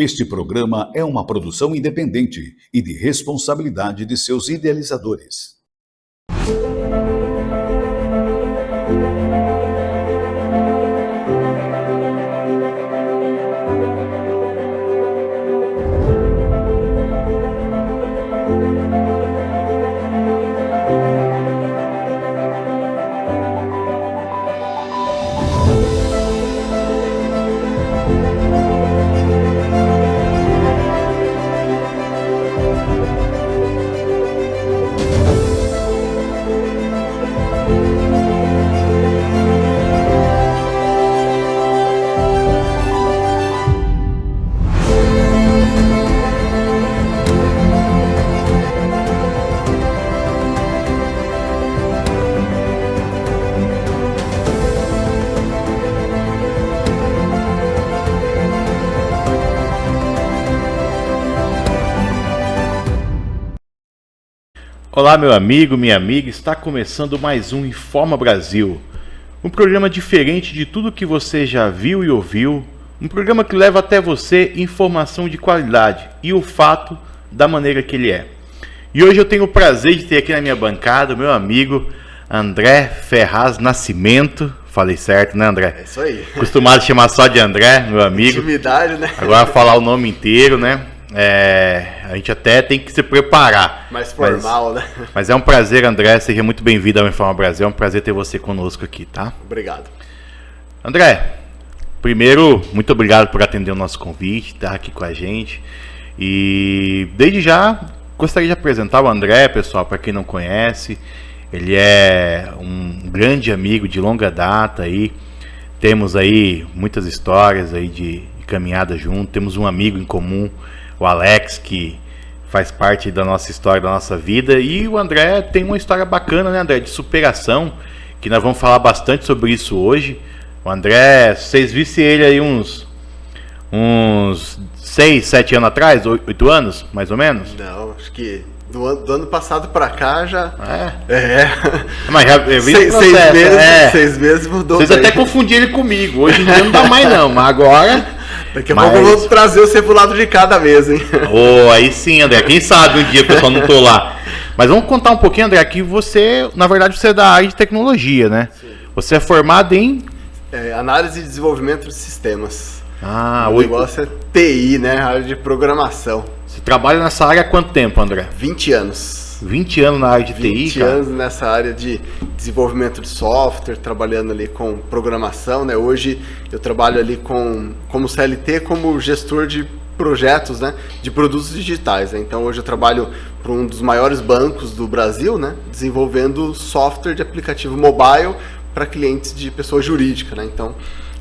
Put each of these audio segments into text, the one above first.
Este programa é uma produção independente e de responsabilidade de seus idealizadores. Olá, meu amigo, minha amiga, está começando mais um Informa Brasil, um programa diferente de tudo que você já viu e ouviu, um programa que leva até você informação de qualidade e o fato da maneira que ele é. E hoje eu tenho o prazer de ter aqui na minha bancada o meu amigo André Ferraz Nascimento. Falei certo, né, André? É isso aí. Acostumado a chamar só de André, meu amigo. Intimidade, né? Agora falar o nome inteiro, né? A gente até tem que se preparar. Mais formal, né? Mas é um prazer, André. Seja muito bem-vindo ao Informa Brasil. É um prazer ter você conosco aqui, tá? Obrigado. André, primeiro, muito obrigado por atender o nosso convite, estar aqui com a gente. E desde já, gostaria de apresentar o André, pessoal, para quem não conhece. Ele é um grande amigo de longa data aí. Temos aí muitas histórias aí de caminhada junto. Temos um amigo em comum, o Alex, que faz parte da nossa história, da nossa vida. E o André tem uma história bacana, né, André? De superação, que nós vamos falar bastante sobre isso hoje. O André, vocês vissem ele aí uns 6, 7 anos atrás, 8 anos, mais ou menos? Não, acho que do ano passado pra cá já... É. Mas já vi o processo. 6 meses mudou. Vocês até confundiram ele comigo. Hoje em dia não dá mais não, mas agora... Daqui a pouco eu vou trazer você pro lado de cada mesa, hein? Aí sim, André. Quem sabe um dia, pessoal, não tô lá. Mas vamos contar um pouquinho, André, que você, na verdade, você é da área de tecnologia, né? Sim. Você é formado em... Análise e desenvolvimento de sistemas. O negócio é TI, né? A área de programação. Você trabalha nessa área há quanto tempo, André? 20 anos. 20 anos na área de TI, cara? 20 anos nessa área de desenvolvimento de software, trabalhando ali com programação, né? Hoje eu trabalho ali como CLT, como gestor de projetos, né? De produtos digitais, né? Então hoje eu trabalho para um dos maiores bancos do Brasil, né? Desenvolvendo software de aplicativo mobile para clientes de pessoa jurídica, né? Então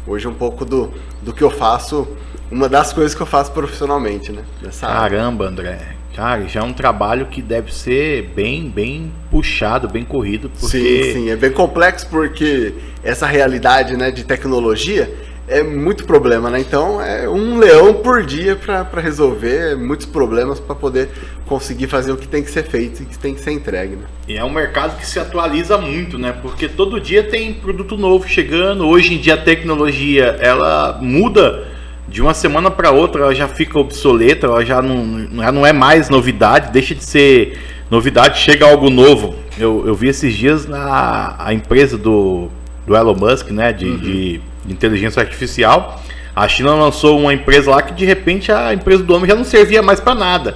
hoje um pouco do que eu faço, uma das coisas que eu faço profissionalmente, né? Nessa Caramba, área. André. Cara, já é um trabalho que deve ser bem puxado, bem corrido. Porque... Sim, é bem complexo porque essa realidade, né, de tecnologia é muito problema, né? Então é um leão por dia para resolver muitos problemas para poder conseguir fazer o que tem que ser feito e que tem que ser entregue, né? E é um mercado que se atualiza muito, né? Porque todo dia tem produto novo chegando. Hoje em dia a tecnologia, ela muda de uma semana para outra, ela já fica obsoleta, ela já não é mais novidade, deixa de ser novidade, chega algo novo. Eu vi esses dias a empresa do Elon Musk, né, de inteligência artificial. A China lançou uma empresa lá que de repente a empresa do homem já não servia mais para nada.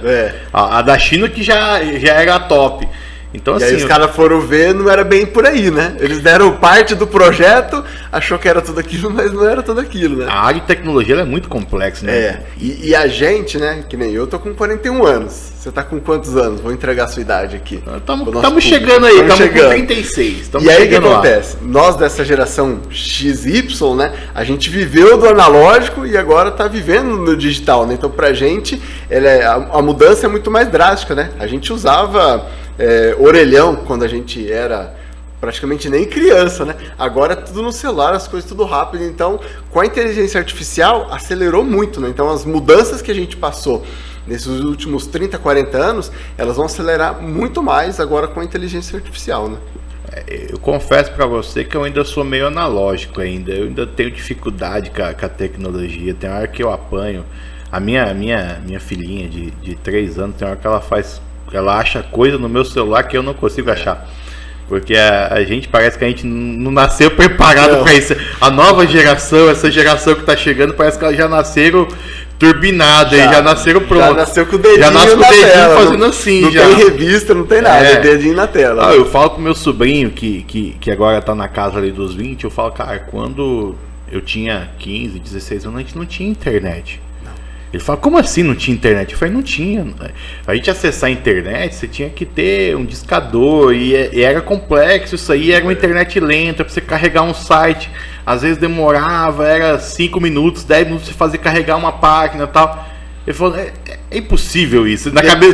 A da China que já era a top. Então, e assim, aí os caras foram ver, não era bem por aí, né? Eles deram parte do projeto, achou que era tudo aquilo, mas não era tudo aquilo, né? A área de tecnologia é muito complexa, né? E a gente, né, que nem eu, tô com 41 anos. Você tá com quantos anos? Vou entregar a sua idade aqui. Estamos chegando aí, estamos com 36. E aí o que acontece? Nós dessa geração XY, né, a gente viveu do analógico e agora tá vivendo no digital, né? Então pra gente, a mudança é muito mais drástica, né? A gente usava... orelhão quando a gente era praticamente nem criança, né? Agora é tudo no celular, as coisas tudo rápido. Então, com a inteligência artificial, acelerou muito, né? Então, as mudanças que a gente passou nesses últimos 30, 40 anos, elas vão acelerar muito mais agora com a inteligência artificial, né? Eu confesso para você que eu ainda sou meio analógico ainda. Eu ainda tenho dificuldade com a tecnologia. Tem hora que eu apanho. A minha filhinha de 3 anos, tem hora que ela acha coisa no meu celular que eu não consigo achar. Porque a gente parece que a gente não nasceu preparado para isso. A nova geração, essa geração que tá chegando, parece que elas já nasceram turbinadas, já nasceram prontas. Já nasceu com o dedinho, fazendo assim. Não tem revista, não tem nada, é dedinho na tela. Eu falo com meu sobrinho, que agora tá na casa ali dos 20, eu falo, cara, quando eu tinha 15, 16 anos, a gente não tinha internet. Ele fala, como assim não tinha internet? Eu falei, não tinha. A gente acessar a internet, você tinha que ter um discador, e era complexo isso aí, era uma internet lenta, pra você carregar um site, às vezes demorava, era 5 minutos, 10 minutos pra você fazer carregar uma página e tal. Ele falou, é impossível isso.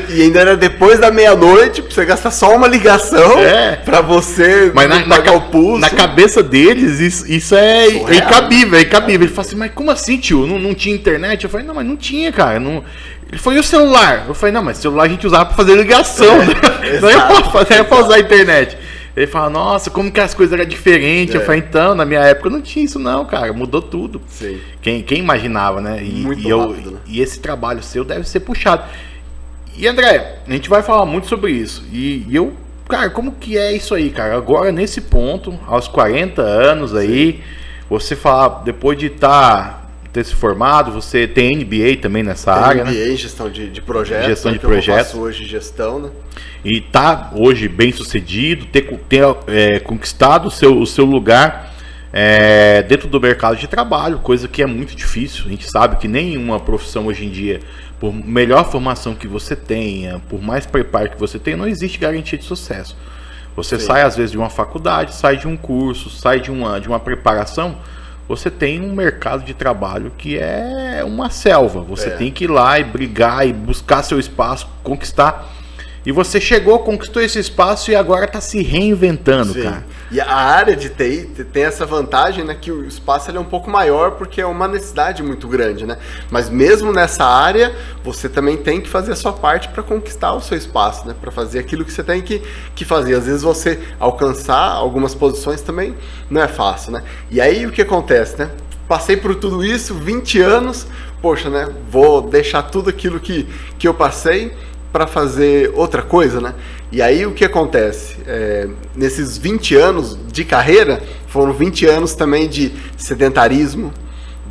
E ainda era depois da meia-noite, pra você gastar só uma ligação pra você pagar o pulso. Na cabeça deles, isso é incabível, é incabível. Ele falou assim, mas como assim, tio? Não tinha internet? Eu falei, não, mas não tinha, cara. Não... Ele falou, e o celular? Eu falei, não, mas celular a gente usava pra fazer ligação, não era pra usar a internet. Ele fala, nossa, como que as coisas eram diferentes. Eu falei, então, na minha época não tinha isso não, cara, mudou tudo. Sim. Quem imaginava, né? Rápido, né? E esse trabalho seu deve ser puxado. E André, a gente vai falar muito sobre isso. E eu, cara, como que é isso aí, cara? Agora, nesse ponto, aos 40 anos aí, você falar, depois de ter se formado, você tem MBA também nessa área, MBA, né? Gestão de projetos. Gestão de projetos. Eu faço hoje gestão, né? E tá hoje bem sucedido, ter conquistado o seu lugar dentro do mercado de trabalho, coisa que é muito difícil. A gente sabe que nenhuma profissão hoje em dia, por melhor formação que você tenha, por mais preparo que você tenha, não existe garantia de sucesso. Você sai às vezes de uma faculdade, sai de um curso, sai de uma preparação, você tem um mercado de trabalho que é uma selva. Você tem que ir lá e brigar e buscar seu espaço, conquistar. E você chegou, conquistou esse espaço e agora está se reinventando, cara. E a área de TI tem essa vantagem, né, que o espaço ele é um pouco maior porque é uma necessidade muito grande, né? Mas mesmo nessa área, você também tem que fazer a sua parte para conquistar o seu espaço, né? Para fazer aquilo que você tem que fazer. Às vezes você alcançar algumas posições também não é fácil, né? E aí o que acontece, né? Passei por tudo isso, 20 anos, poxa, né? Vou deixar tudo aquilo que eu passei para fazer outra coisa, né? E aí o que acontece? Nesses 20 anos de carreira, foram 20 anos também de sedentarismo,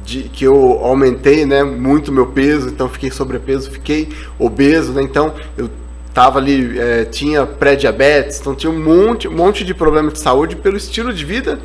que eu aumentei, né, muito meu peso, então fiquei sobrepeso, fiquei obeso, né? Então eu tava ali, tinha pré-diabetes, então tinha um monte de problema de saúde pelo estilo de vida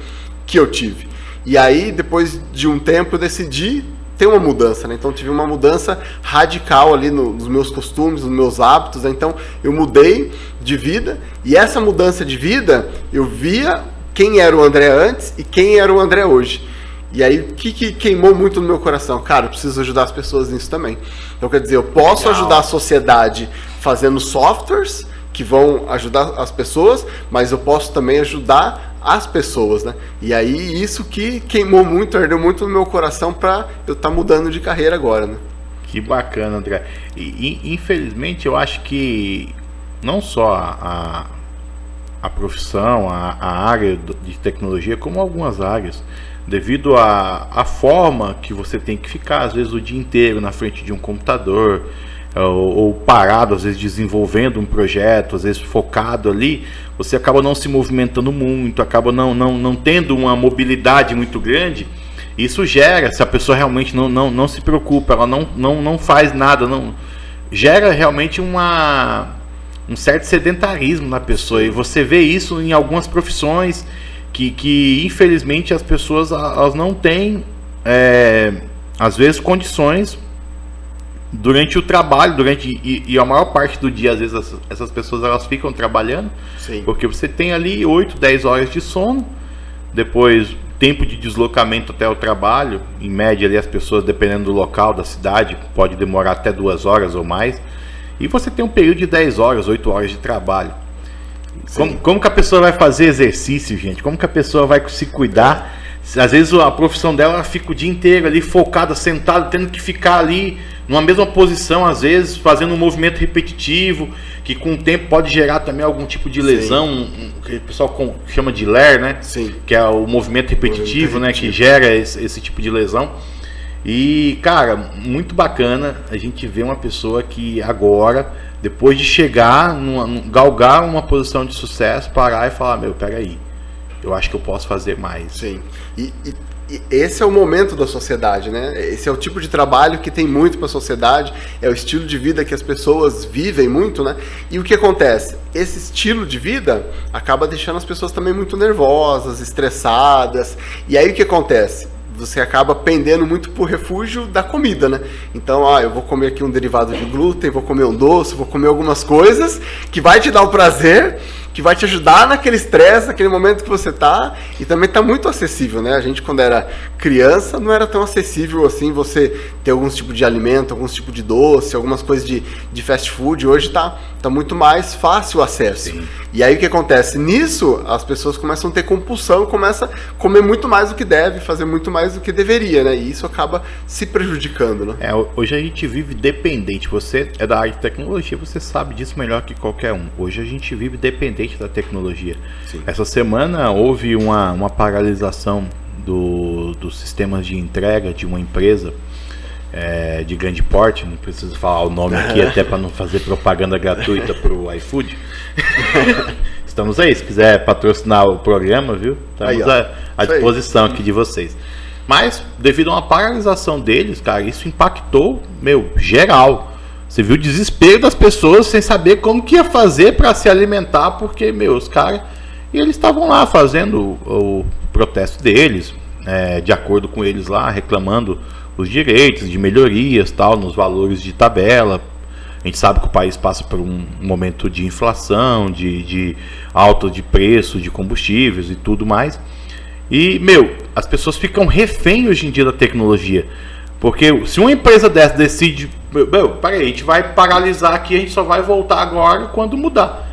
que eu tive. E aí, depois de um tempo, eu decidi ter uma mudança, né? Então tive uma mudança radical ali nos meus costumes, nos meus hábitos, né? Então eu mudei de vida, e essa mudança de vida eu via quem era o André antes e quem era o André hoje. E aí o que queimou muito no meu coração? Cara, eu preciso ajudar as pessoas nisso também. Então quer dizer, eu posso ajudar a sociedade fazendo softwares que vão ajudar as pessoas, mas eu posso também ajudar as pessoas, né? E aí isso que queimou muito, ardeu muito no meu coração para eu estar mudando de carreira agora, né? Que bacana, André. E infelizmente eu acho que não só a profissão, a área de tecnologia, como algumas áreas, devido à forma que você tem que ficar, às vezes o dia inteiro na frente de um computador, ou parado, às vezes desenvolvendo um projeto, às vezes focado ali, você acaba não se movimentando muito, acaba não tendo uma mobilidade muito grande. Isso gera, se a pessoa realmente não se preocupa, ela não faz nada, gera realmente um certo sedentarismo na pessoa. E você vê isso em algumas profissões que infelizmente as pessoas elas não têm, às vezes, condições durante o trabalho, e a maior parte do dia, às vezes, essas pessoas elas ficam trabalhando. Sim. Porque você tem ali 8, 10 horas de sono, depois tempo de deslocamento até o trabalho, em média ali as pessoas, dependendo do local, da cidade, pode demorar até 2 horas ou mais, e você tem um período de 10 horas, 8 horas de trabalho. Como que a pessoa vai fazer exercício, gente? Como que a pessoa vai se cuidar? Às vezes a profissão dela, ela fica o dia inteiro ali focada, sentada, tendo que ficar ali numa mesma posição, às vezes fazendo um movimento repetitivo, que com o tempo pode gerar também algum tipo de lesão, que o pessoal chama de LER, né? Sim. Que é o movimento repetitivo, né? Que gera esse tipo de lesão. E, cara, muito bacana a gente ver uma pessoa que agora, depois de chegar, galgar uma posição de sucesso, parar e falar, meu, peraí, eu acho que eu posso fazer mais. Sim, e esse é o momento da sociedade, né? Esse é o tipo de trabalho que tem muito para a sociedade, é o estilo de vida que as pessoas vivem muito, né? E o que acontece? Esse estilo de vida acaba deixando as pessoas também muito nervosas, estressadas, e aí o que acontece? Você acaba pendendo muito pro refúgio da comida, né? Então, eu vou comer aqui um derivado de glúten, vou comer um doce, vou comer algumas coisas que vai te dar o prazer, que vai te ajudar naquele estresse, naquele momento que você tá, e também tá muito acessível, né? A gente, quando era criança, não era tão acessível assim você ter algum tipo de alimento, algum tipo de doce, algumas coisas de fast food. Hoje tá muito mais fácil o acesso. Sim. E aí o que acontece? Nisso, as pessoas começam a ter compulsão, começam a comer muito mais do que deve, fazer muito mais do que deveria, né? E isso acaba se prejudicando, né? Hoje a gente vive dependente. Você é da área de tecnologia, você sabe disso melhor que qualquer um. Hoje a gente vive dependente da tecnologia. Sim. Essa semana houve uma paralisação dos sistemas de entrega de uma empresa de grande porte, não preciso falar o nome aqui até para não fazer propaganda gratuita para o iFood. Estamos aí, se quiser patrocinar o programa, viu? Estamos à disposição aqui de vocês. Mas, devido a uma paralisação deles, cara, isso impactou, geral. Você viu o desespero das pessoas sem saber como que ia fazer para se alimentar, porque, os caras... E eles estavam lá fazendo o protesto deles, de acordo com eles lá, reclamando os direitos de melhorias, tal, nos valores de tabela. A gente sabe que o país passa por um momento de inflação, de alta de preço de combustíveis e tudo mais. E, as pessoas ficam refém hoje em dia da tecnologia. Porque se uma empresa dessa decide, peraí, a gente vai paralisar aqui, a gente só vai voltar agora quando mudar.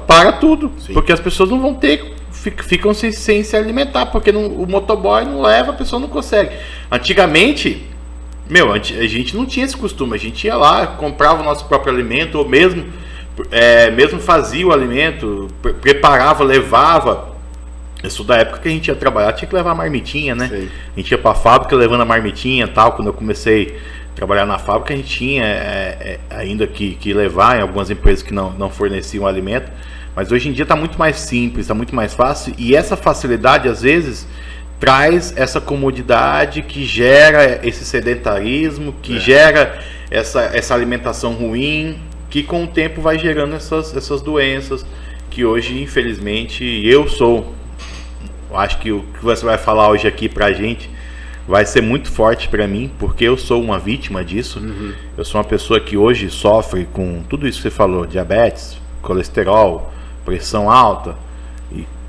Para tudo. Sim. Porque as pessoas não vão ter, ficam sem se alimentar, porque o motoboy não leva, a pessoa não consegue. Antigamente, a gente não tinha esse costume, a gente ia lá, comprava o nosso próprio alimento, ou mesmo fazia o alimento, preparava, levava. Isso da época que a gente ia trabalhar, tinha que levar a marmitinha, né? Sim. A gente ia pra fábrica levando a marmitinha e tal. Quando eu comecei a trabalhar na fábrica, a gente tinha ainda que levar em algumas empresas que não forneciam alimento. Mas hoje em dia está muito mais simples, está muito mais fácil. E essa facilidade, às vezes, traz essa comodidade que gera esse sedentarismo, que gera essa alimentação ruim, que com o tempo vai gerando essas doenças, que hoje, infelizmente, eu acho que o que você vai falar hoje aqui pra gente vai ser muito forte pra mim, porque eu sou uma vítima disso. Uhum. Eu sou uma pessoa que hoje sofre com tudo isso que você falou, diabetes, colesterol, pressão alta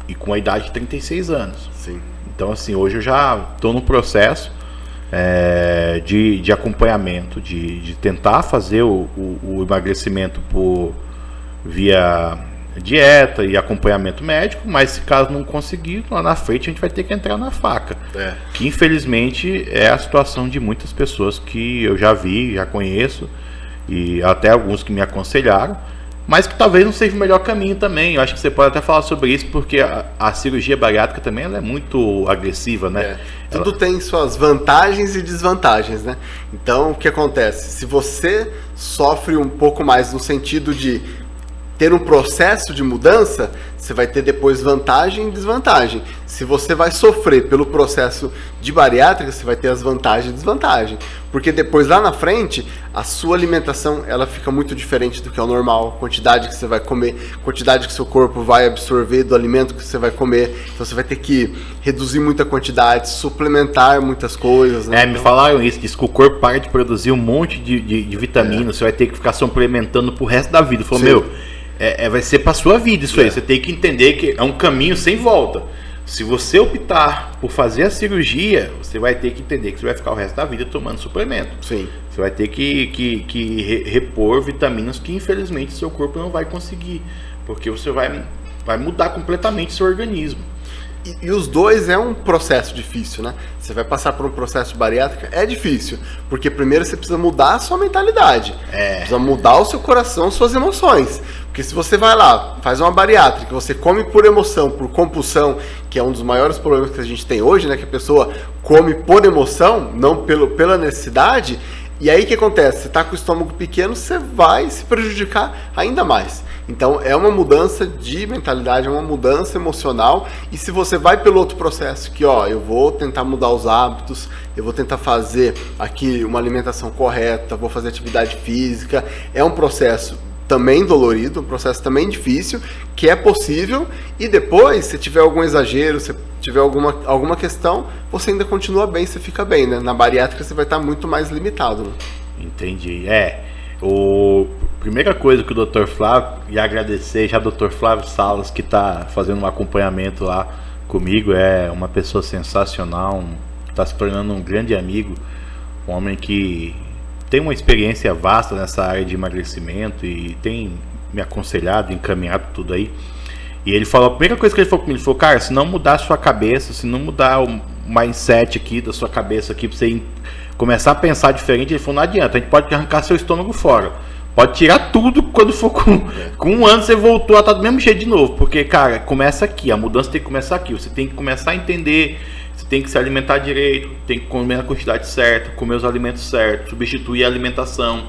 e com a idade de 36 anos. Sim. Então, assim, hoje eu já estou no processo de acompanhamento, de tentar fazer o emagrecimento via dieta e acompanhamento médico, mas se caso não conseguir, lá na frente a gente vai ter que entrar na faca. Que infelizmente é a situação de muitas pessoas que eu já vi, já conheço, e até alguns que me aconselharam, mas que talvez não seja o melhor caminho também. Eu acho que você pode até falar sobre isso, porque a cirurgia bariátrica também ela é muito agressiva, né? Tudo tem suas vantagens e desvantagens, né? Então, o que acontece? Se você sofre um pouco mais no sentido de ter um processo de mudança, você vai ter depois vantagem e desvantagem. Se você vai sofrer pelo processo de bariátrica, você vai ter as vantagens e desvantagens. Porque depois, lá na frente, a sua alimentação ela fica muito diferente do que é o normal. A quantidade que você vai comer, a quantidade que seu corpo vai absorver do alimento que você vai comer. Então você vai ter que reduzir muita quantidade, suplementar muitas coisas, né? Me falaram isso, diz que o corpo para de produzir um monte de vitaminas, você vai ter que ficar suplementando pro resto da vida. Falou, vai ser para sua vida isso aí. Você tem que entender que é um caminho sem volta. Se você optar por fazer a cirurgia, você vai ter que entender que você vai ficar o resto da vida tomando suplemento. Sim. Você vai ter que repor vitaminas que infelizmente seu corpo não vai conseguir, porque você vai mudar completamente seu organismo. E os dois é um processo difícil, né? Você vai passar por um processo de bariátrica, é difícil, porque primeiro você precisa mudar a sua mentalidade, precisa mudar o seu coração, suas emoções. Porque se você vai lá, faz uma bariátrica, você come por emoção, por compulsão, que é um dos maiores problemas que a gente tem hoje, né? Que a pessoa come por emoção, não pela necessidade, e aí o que acontece? Você está com o estômago pequeno, você vai se prejudicar ainda mais. Então é uma mudança de mentalidade, é uma mudança emocional, e se você vai pelo outro processo, que eu vou tentar mudar os hábitos, eu vou tentar fazer aqui uma alimentação correta, vou fazer atividade física, é um processo também dolorido, um processo também difícil, que é possível, e depois, se tiver algum exagero, se tiver alguma questão, você ainda continua bem, você fica bem, né? Na bariátrica você vai estar muito mais limitado. Né? Entendi. Primeira coisa que o Dr. Flávio, e agradecer já o Dr. Flávio Salas, que está fazendo um acompanhamento lá comigo, é uma pessoa sensacional, está se tornando um grande amigo, um homem que tem uma experiência vasta nessa área de emagrecimento e tem me aconselhado, encaminhado tudo aí. E ele falou, a primeira coisa que ele falou comigo, ele falou, cara, se não mudar a sua cabeça, se não mudar o mindset aqui da sua cabeça aqui, pra você começar a pensar diferente, ele falou, não adianta, a gente pode arrancar seu estômago fora. Pode tirar tudo, quando for com um ano você voltou a estar do mesmo jeito de novo. Porque, cara, começa aqui, a mudança tem que começar aqui. Você tem que começar a entender, você tem que se alimentar direito, tem que comer a quantidade certa, comer os alimentos certos, substituir a alimentação,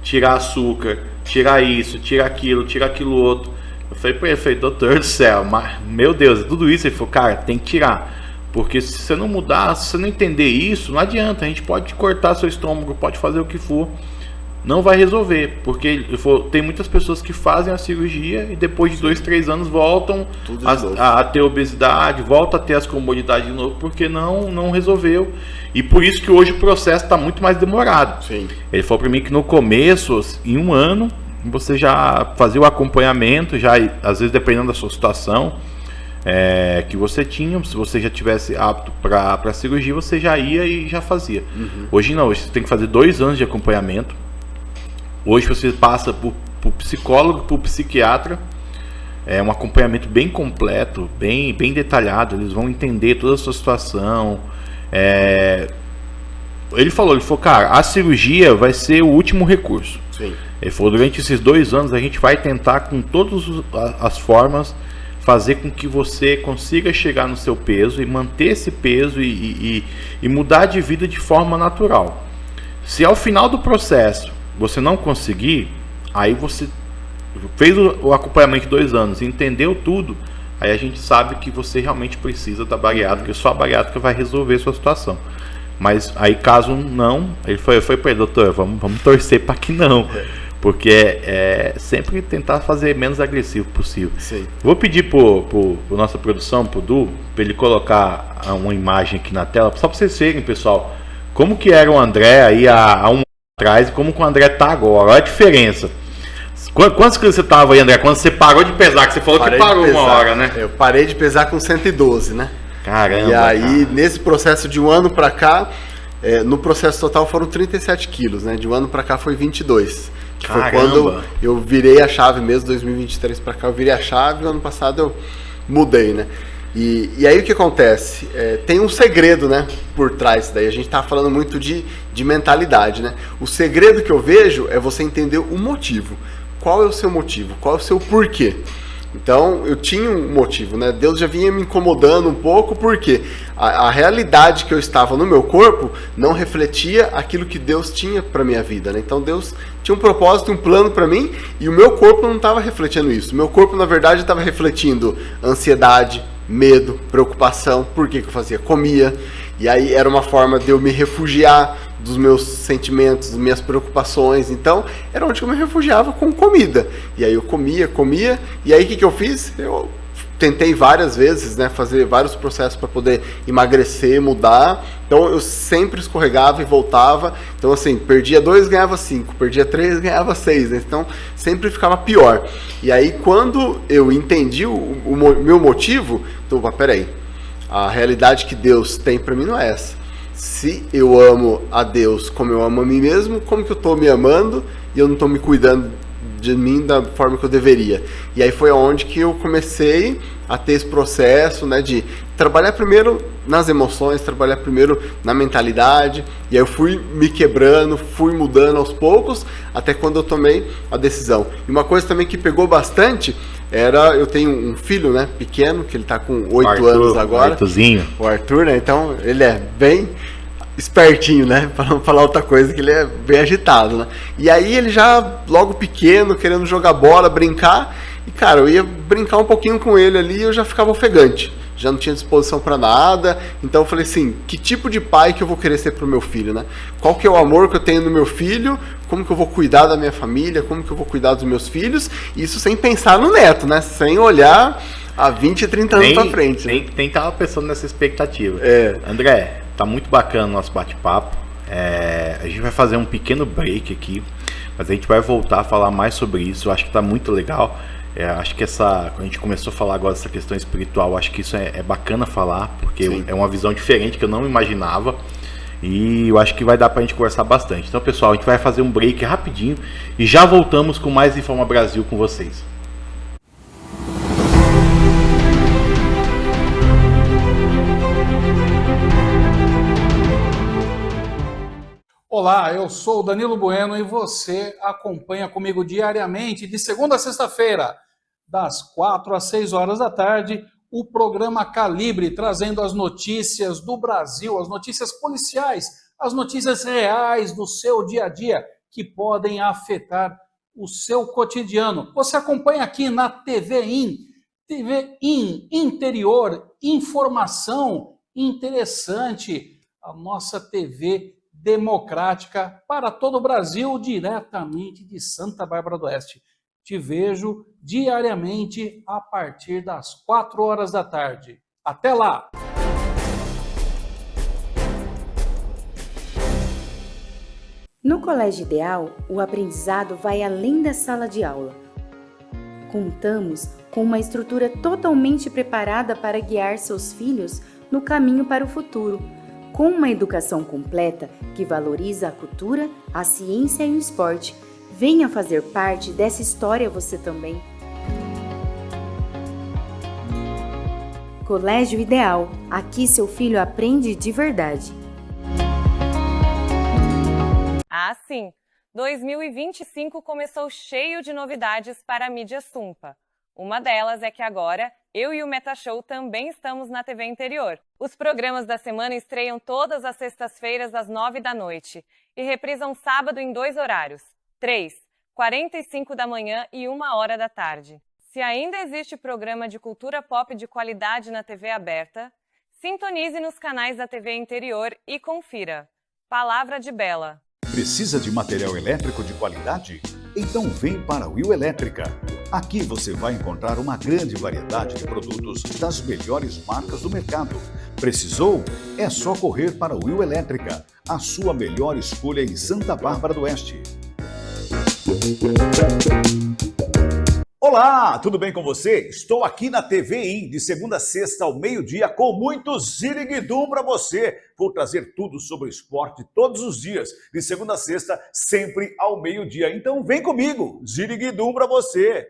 tirar açúcar, tirar isso, tirar aquilo outro. Eu falei, doutor do céu, mas, meu Deus, tudo isso. Ele falou, cara, tem que tirar. Porque se você não mudar, se você não entender isso, não adianta. A gente pode cortar seu estômago, pode fazer o que for. Não vai resolver, porque tem muitas pessoas que fazem a cirurgia e depois de 2, 3 anos voltam a ter obesidade, volta a ter as comorbidades de novo, porque não resolveu. E por isso que hoje o processo está muito mais demorado. Sim. Ele falou para mim que no começo, em 1 ano, você já fazia o acompanhamento, já às vezes dependendo da sua situação que você tinha, se você já tivesse apto para a cirurgia, você já ia e já fazia. Hoje não, hoje você tem que fazer 2 anos de acompanhamento. Hoje você passa por psicólogo, por psiquiatra, é um acompanhamento bem completo, bem detalhado, eles vão entender toda a sua situação. Ele falou, cara, a cirurgia vai ser o último recurso. Sim. Ele falou, durante esses 2 anos a gente vai tentar com todas as formas fazer com que você consiga chegar no seu peso e manter esse peso e mudar de vida de forma natural. Se ao final do processo você não conseguir, aí você fez o acompanhamento de 2 anos, entendeu tudo, aí a gente sabe que você realmente precisa da bariátrica, e só a bariátrica vai resolver a sua situação. Mas aí caso não, ele foi para ele, doutor, vamos torcer para que não, porque é sempre tentar fazer menos agressivo possível. Sim. Vou pedir pro nossa produção, pro Du, para ele colocar uma imagem aqui na tela, só para vocês verem, pessoal, como que era o André aí há um atrás e como que o André tá agora. Olha a diferença. Quantos quilos você tava aí, André? Quando você parou de pesar, que você falou que parou uma hora, né? Eu parei de pesar com 112, né? Caramba. E aí, nesse processo de 1 ano pra cá, no processo total foram 37 quilos, né? De 1 ano pra cá foi 22. Que foi quando eu virei a chave mesmo, 2023 pra cá eu virei a chave, no ano passado eu mudei, né? E aí o que acontece? Tem um segredo, né, por trás daí. A gente tá falando muito de mentalidade, né? O segredo que eu vejo é você entender o motivo. Qual é o seu motivo? Qual é o seu porquê? Então, eu tinha um motivo, né? Deus já vinha me incomodando um pouco, porque a realidade que eu estava no meu corpo não refletia aquilo que Deus tinha para minha vida, né? Então, Deus tinha um propósito, um plano para mim, e o meu corpo não estava refletindo isso. O meu corpo, na verdade, estava refletindo ansiedade, medo, preocupação. Por que eu fazia? Comia. E aí era uma forma de eu me refugiar dos meus sentimentos, das minhas preocupações. Então, era onde eu me refugiava com comida. E aí eu comia. E aí o que eu fiz? Eu tentei várias vezes, né, fazer vários processos para poder emagrecer, mudar. Então, eu sempre escorregava e voltava. Então, assim, perdia 2, ganhava 5. Perdia 3, ganhava 6. Né? Então, sempre ficava pior. E aí, quando eu entendi o meu motivo, então, peraí. A realidade que Deus tem para mim não é essa. Se eu amo a Deus como eu amo a mim mesmo, como que eu estou me amando e eu não estou me cuidando de mim da forma que eu deveria? E aí foi onde que eu comecei a ter esse processo, né, de trabalhar primeiro nas emoções, trabalhar primeiro na mentalidade, e aí eu fui me quebrando, fui mudando aos poucos, até quando eu tomei a decisão. E uma coisa também que pegou bastante eu tenho um filho, né, pequeno, que ele tá com 8 anos agora. O Arthur, né? Então ele é bem espertinho, né? Para não falar outra coisa, que ele é bem agitado, né? E aí ele já, logo pequeno, querendo jogar bola, brincar. E, cara, eu ia brincar um pouquinho com ele ali e eu já ficava ofegante. Já não tinha disposição para nada. Então eu falei assim, que tipo de pai que eu vou querer ser pro meu filho, né? Qual que é o amor que eu tenho no meu filho? Como que eu vou cuidar da minha família? Como que eu vou cuidar dos meus filhos? Isso sem pensar no neto, né? Sem olhar há 20, 30 anos pra frente. Nem tava pensando nessa expectativa. É. André, tá muito bacana o nosso bate-papo. A gente vai fazer um pequeno break aqui, mas a gente vai voltar a falar mais sobre isso. Eu acho que tá muito legal. Acho que quando a gente começou a falar agora dessa questão espiritual, acho que isso é bacana falar, porque Sim. É uma visão diferente que eu não imaginava. E eu acho que vai dar pra gente conversar bastante. Então, pessoal, a gente vai fazer um break rapidinho e já voltamos com mais Informa Brasil com vocês. Olá, eu sou o Danilo Bueno e você acompanha comigo diariamente, de segunda a sexta-feira, das 4 às 6 horas da tarde, o programa Calibre, trazendo as notícias do Brasil, as notícias policiais, as notícias reais do seu dia a dia, que podem afetar o seu cotidiano. Você acompanha aqui na TV IN, interior, informação interessante, a nossa TV democrática para todo o Brasil, diretamente de Santa Bárbara do Oeste. Te vejo diariamente a partir das 4 horas da tarde. Até lá! No Colégio Ideal, o aprendizado vai além da sala de aula. Contamos com uma estrutura totalmente preparada para guiar seus filhos no caminho para o futuro, com uma educação completa que valoriza a cultura, a ciência e o esporte. Venha fazer parte dessa história você também. Colégio Ideal. Aqui seu filho aprende de verdade. Ah, sim! 2025 começou cheio de novidades para a mídia Sumpa. Uma delas é que agora, eu e o Metashow também estamos na TV Interior. Os programas da semana estreiam todas as sextas-feiras às 9 da noite e reprisam sábado em 2 horários, 3h45 da manhã e 1h da tarde. Se ainda existe programa de cultura pop de qualidade na TV aberta, sintonize nos canais da TV Interior e confira. Palavra de Bela. Precisa de material elétrico de qualidade? Então vem para a Will Elétrica. Aqui você vai encontrar uma grande variedade de produtos das melhores marcas do mercado. Precisou? É só correr para a Will Elétrica, a sua melhor escolha em Santa Bárbara do Oeste. Olá, tudo bem com você? Estou aqui na TV IN, de segunda a sexta ao meio-dia, com muito ziriguidum para você. Vou trazer tudo sobre o esporte todos os dias, de segunda a sexta, sempre ao meio-dia. Então vem comigo, ziriguidum para você.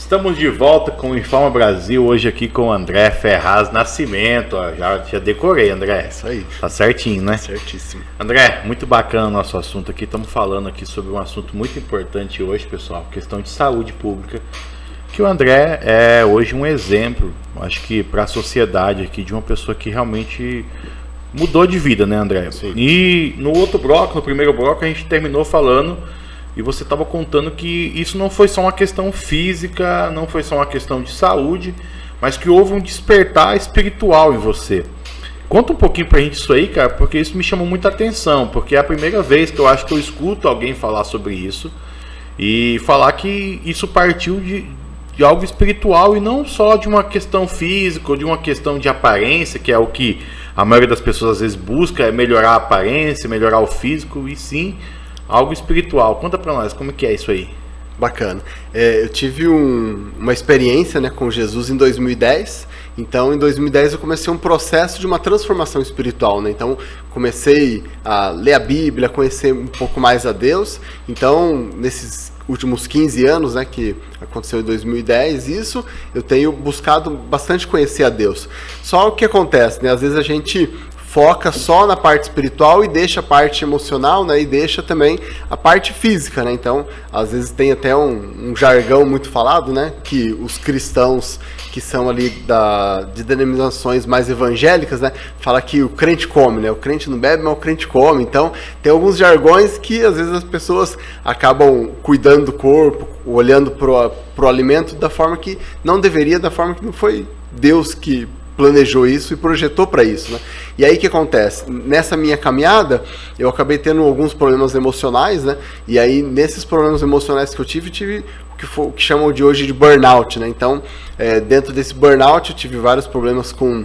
Estamos de volta com o Informa Brasil, hoje aqui com o André Ferraz Nascimento. Ó, já decorei, André. Isso aí. Tá certinho, né? Certíssimo. André, muito bacana o nosso assunto aqui. Estamos falando aqui sobre um assunto muito importante hoje, pessoal. Questão de saúde pública. Que o André é hoje um exemplo, acho que para a sociedade aqui, de uma pessoa que realmente mudou de vida, né, André? Sim. E no outro bloco, no primeiro bloco, a gente terminou falando e você estava contando que isso não foi só uma questão física, não foi só uma questão de saúde, mas que houve um despertar espiritual em você. Conta um pouquinho pra gente isso aí, cara, porque isso me chamou muita atenção, porque é a primeira vez que eu acho que eu escuto alguém falar sobre isso e falar que isso partiu de algo espiritual e não só de uma questão física ou de uma questão de aparência, que é o que a maioria das pessoas às vezes busca, é melhorar a aparência, melhorar o físico, e sim algo espiritual. Conta pra nós, como que é isso aí? Bacana. Eu tive uma experiência, né, com Jesus em 2010. Então, em 2010 eu comecei um processo de uma transformação espiritual, né? Então, comecei a ler a Bíblia, conhecer um pouco mais a Deus. Então, nesses últimos 15 anos, né, que aconteceu em 2010, isso, eu tenho buscado bastante conhecer a Deus. Só o que acontece, né? Às vezes a gente foca só na parte espiritual e deixa a parte emocional, né, e deixa também a parte física, né? Então, às vezes tem até um jargão muito falado, né, que os cristãos que são ali de denominações mais evangélicas, né, fala que o crente come, né? O crente não bebe, mas o crente come. Então, tem alguns jargões que às vezes as pessoas acabam cuidando do corpo, olhando pro alimento da forma que não deveria, da forma que não foi Deus que planejou isso e projetou para isso, né? E aí o que acontece? Nessa minha caminhada, eu acabei tendo alguns problemas emocionais, né? E aí, nesses problemas emocionais que eu tive o que chamam de hoje de burnout, né? Então, dentro desse burnout, eu tive vários problemas com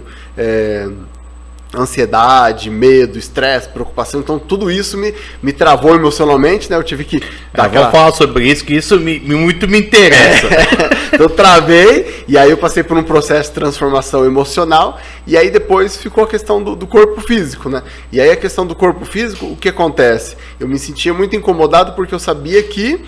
ansiedade, medo, estresse, preocupação. Então, tudo isso me travou emocionalmente, né? Eu tive que dar Vamos falar sobre isso, que isso muito me interessa. Eu travei, e aí eu passei por um processo de transformação emocional, e aí depois ficou a questão do corpo físico, né? E aí a questão do corpo físico, o que acontece? Eu me sentia muito incomodado porque eu sabia que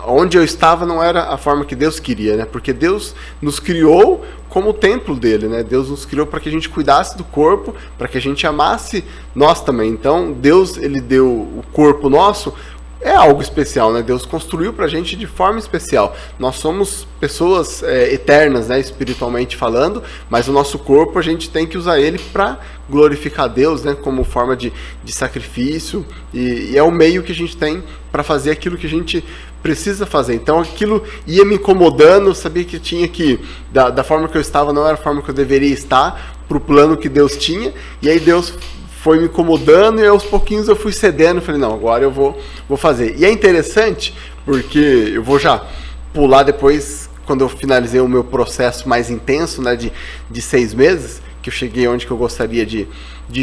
onde eu estava não era a forma que Deus queria, né? Porque Deus nos criou como o templo dele, né? Deus nos criou para que a gente cuidasse do corpo, para que a gente amasse nós também. Então, Deus, ele deu o corpo nosso, é algo especial, né? Deus construiu pra gente de forma especial. Nós somos pessoas eternas, né? Espiritualmente falando, mas o nosso corpo a gente tem que usar ele para glorificar Deus, né? Como forma de sacrifício, e é o meio que a gente tem para fazer aquilo que a gente precisa fazer. Então aquilo ia me incomodando, eu sabia que tinha que, da forma que eu estava, não era a forma que eu deveria estar, pro plano que Deus tinha, e aí Deus foi me incomodando e aos pouquinhos eu fui cedendo, falei, não, agora eu vou fazer. E é interessante, porque eu vou já pular depois, quando eu finalizei o meu processo mais intenso, né, de 6 meses, que eu cheguei onde que eu gostaria de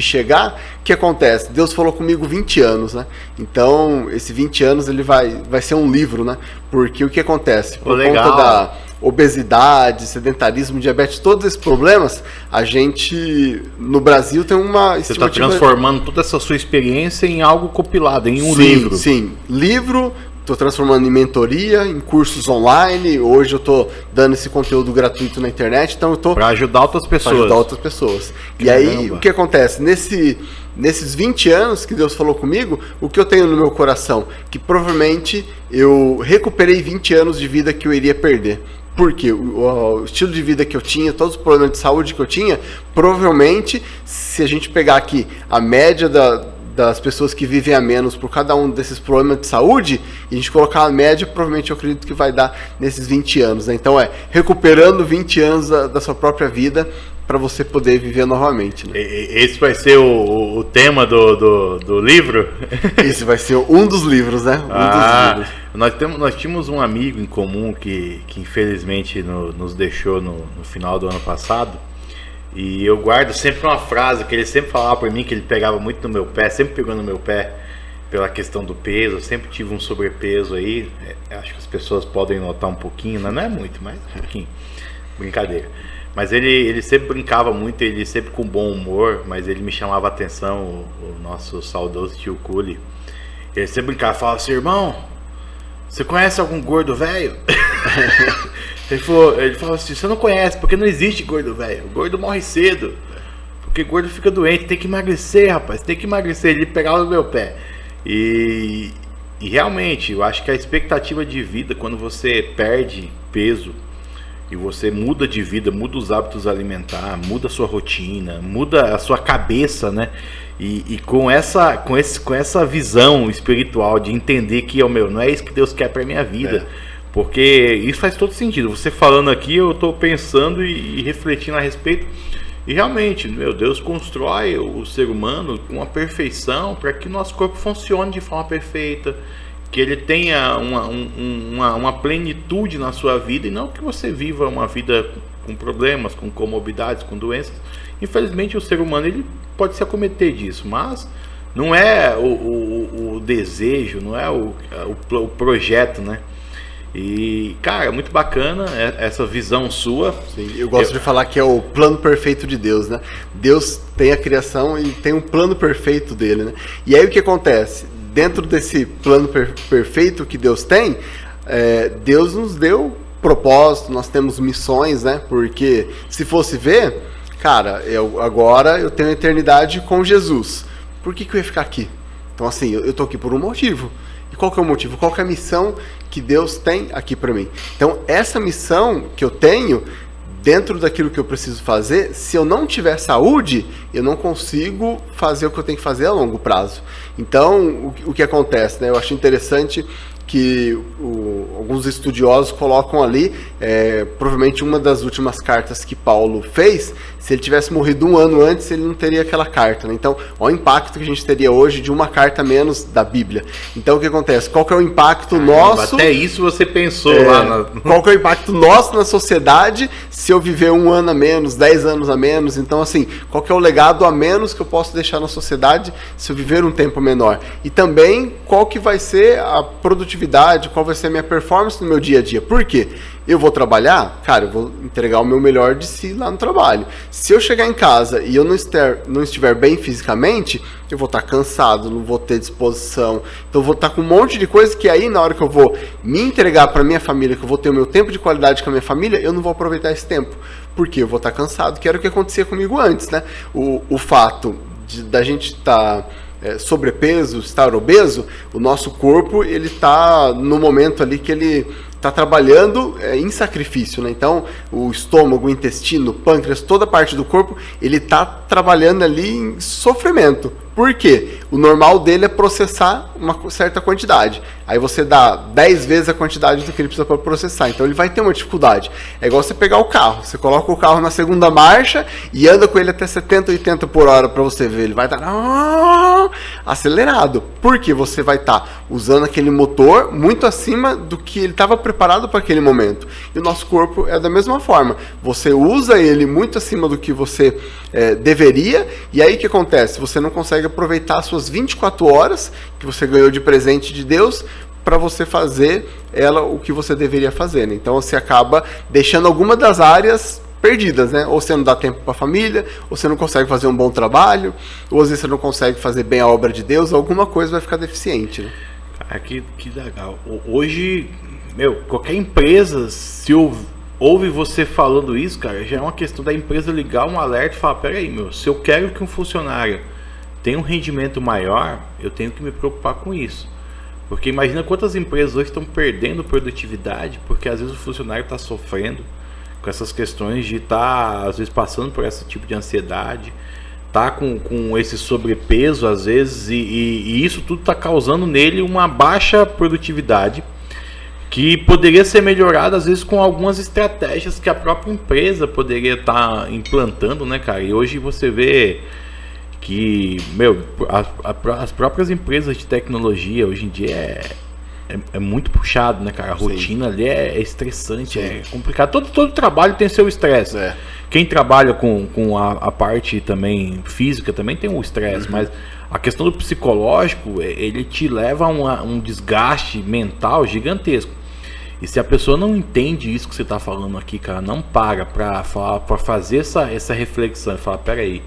chegar. O que acontece? Deus falou comigo 20 anos, né? Então, esse 20 anos ele vai ser um livro, né? Porque o que acontece? Por conta da obesidade, sedentarismo, diabetes, todos esses problemas, a gente, no Brasil, tem uma estimativa... Você está transformando toda essa sua experiência em algo compilado, em um livro. Sim, livro, estou transformando em mentoria, em cursos online, hoje eu estou dando esse conteúdo gratuito na internet, então eu estou... Para ajudar outras pessoas. Para ajudar outras pessoas. E aí, o que acontece? Nesses 20 anos que Deus falou comigo, o que eu tenho no meu coração? Que provavelmente eu recuperei 20 anos de vida que eu iria perder. Porque o estilo de vida que eu tinha, todos os problemas de saúde que eu tinha, provavelmente, se a gente pegar aqui a média das pessoas que vivem a menos por cada um desses problemas de saúde, e a gente colocar a média, provavelmente eu acredito que vai dar nesses 20 anos. Né? Então recuperando 20 anos da sua própria vida para você poder viver novamente. Né? Esse vai ser o tema do livro? Esse vai ser um dos livros, né? Dos livros. Nós tínhamos um amigo em comum que infelizmente nos deixou no final do ano passado. E eu guardo sempre uma frase que ele sempre falava para mim, que ele pegava muito no meu pé, sempre pegou no meu pé pela questão do peso. Eu sempre tive um sobrepeso aí, acho que as pessoas podem notar um pouquinho, não é muito, mas um pouquinho, brincadeira. Mas ele sempre brincava muito, ele sempre com bom humor, mas ele me chamava a atenção, o nosso saudoso tio Culi. Ele sempre brincava, falava assim, irmão, você conhece algum gordo velho? Ele falou assim, você não conhece, porque não existe gordo velho. O gordo morre cedo. Porque gordo fica doente, tem que emagrecer, rapaz, tem que emagrecer. Ele pegava no meu pé. E realmente, eu acho que a expectativa de vida, quando você perde peso, e você muda de vida, muda os hábitos alimentares, muda a sua rotina, muda a sua cabeça, né? E com essa visão espiritual de entender que não é isso que Deus quer para minha vida. Porque isso faz todo sentido. Você falando aqui, eu estou pensando e refletindo a respeito. E realmente, Deus constrói o ser humano com uma perfeição para que o nosso corpo funcione de forma perfeita, que ele tenha uma plenitude na sua vida, e não que você viva uma vida com problemas, com comorbidades, com doenças. Infelizmente, o ser humano ele pode se acometer disso, mas não é o desejo, não é o projeto, né? E, cara, muito bacana essa visão sua. Sim, eu gosto de falar que é o plano perfeito de Deus, né? Deus tem a criação e tem um plano perfeito dele, né? E aí o que acontece? Dentro desse plano perfeito que Deus tem, Deus nos deu propósito, nós temos missões, né? Porque se fosse ver, cara, agora eu tenho a eternidade com Jesus. Por que eu ia ficar aqui? Então, assim, eu tô aqui por um motivo. E qual que é o motivo? Qual que é a missão que Deus tem aqui para mim? Então, essa missão que eu tenho, dentro daquilo que eu preciso fazer, se eu não tiver saúde, eu não consigo fazer o que eu tenho que fazer a longo prazo. Então, o que acontece, né? Eu acho interessante que alguns estudiosos colocam ali, provavelmente uma das últimas cartas que Paulo fez, se ele tivesse morrido um ano antes, ele não teria aquela carta, né? Então, olha o impacto que a gente teria hoje de uma carta menos da Bíblia. Então, o que acontece? Qual que é o impacto nosso... Até isso você pensou lá. Qual que é o impacto nosso na sociedade se eu viver um ano a menos, 10 anos a menos? Então, assim, qual que é o legado a menos que eu posso deixar na sociedade se eu viver um tempo menor? E também, qual que vai ser a produtividade, qual vai ser a minha performance no meu dia a dia? Por quê? Eu vou trabalhar, cara, eu vou entregar o meu melhor de si lá no trabalho. Se eu chegar em casa e eu não estiver bem fisicamente, eu vou estar cansado, não vou ter disposição. Então eu vou estar com um monte de coisa que aí, na hora que eu vou me entregar para minha família, que eu vou ter o meu tempo de qualidade com a minha família, eu não vou aproveitar esse tempo. Porque eu vou estar cansado, que era o que acontecia comigo antes, né? O fato da gente estar... sobrepeso, estar obeso, o nosso corpo ele está no momento ali que ele está trabalhando em sacrifício, né? Então o estômago, o intestino, o pâncreas, toda a parte do corpo ele está trabalhando ali em sofrimento. Por quê? O normal dele é processar uma certa quantidade. Aí você dá 10 vezes a quantidade do que ele precisa para processar. Então ele vai ter uma dificuldade. É igual você pegar o carro. Você coloca o carro na segunda marcha e anda com ele até 70, 80 por hora para você ver. Ele vai estar acelerado. Porque você vai estar usando aquele motor muito acima do que ele estava preparado para aquele momento. E o nosso corpo é da mesma forma. Você usa ele muito acima do que você deveria. E aí o que acontece? Você não consegue aproveitar as suas 24 horas que você ganhou de presente de Deus para você fazer o que você deveria fazer, né? Então você acaba deixando alguma das áreas perdidas, né? Ou você não dá tempo para a família, ou você não consegue fazer um bom trabalho, ou às vezes você não consegue fazer bem a obra de Deus, alguma coisa vai ficar deficiente, né? Cara, que legal. Hoje, qualquer empresa, se ouve você falando isso, cara, já é uma questão da empresa ligar um alerta e falar, peraí, se eu quero que um funcionário tenha um rendimento maior, eu tenho que me preocupar com isso. Porque imagina quantas empresas hoje estão perdendo produtividade, porque às vezes o funcionário está sofrendo com essas questões de estar, às vezes, passando por esse tipo de ansiedade, tá com esse sobrepeso, às vezes, e isso tudo está causando nele uma baixa produtividade, que poderia ser melhorada, às vezes, com algumas estratégias que a própria empresa poderia estar implantando, né, cara? E hoje você vê que, as próprias empresas de tecnologia, hoje em dia, é muito puxado, né, cara? A rotina ali é estressante, é complicado. Todo trabalho tem seu estresse. Quem trabalha com a parte também física também tem um estresse, mas a questão do psicológico, ele te leva a um desgaste mental gigantesco. E se a pessoa não entende isso que você está falando aqui, cara, não para fazer essa reflexão e falar, peraí,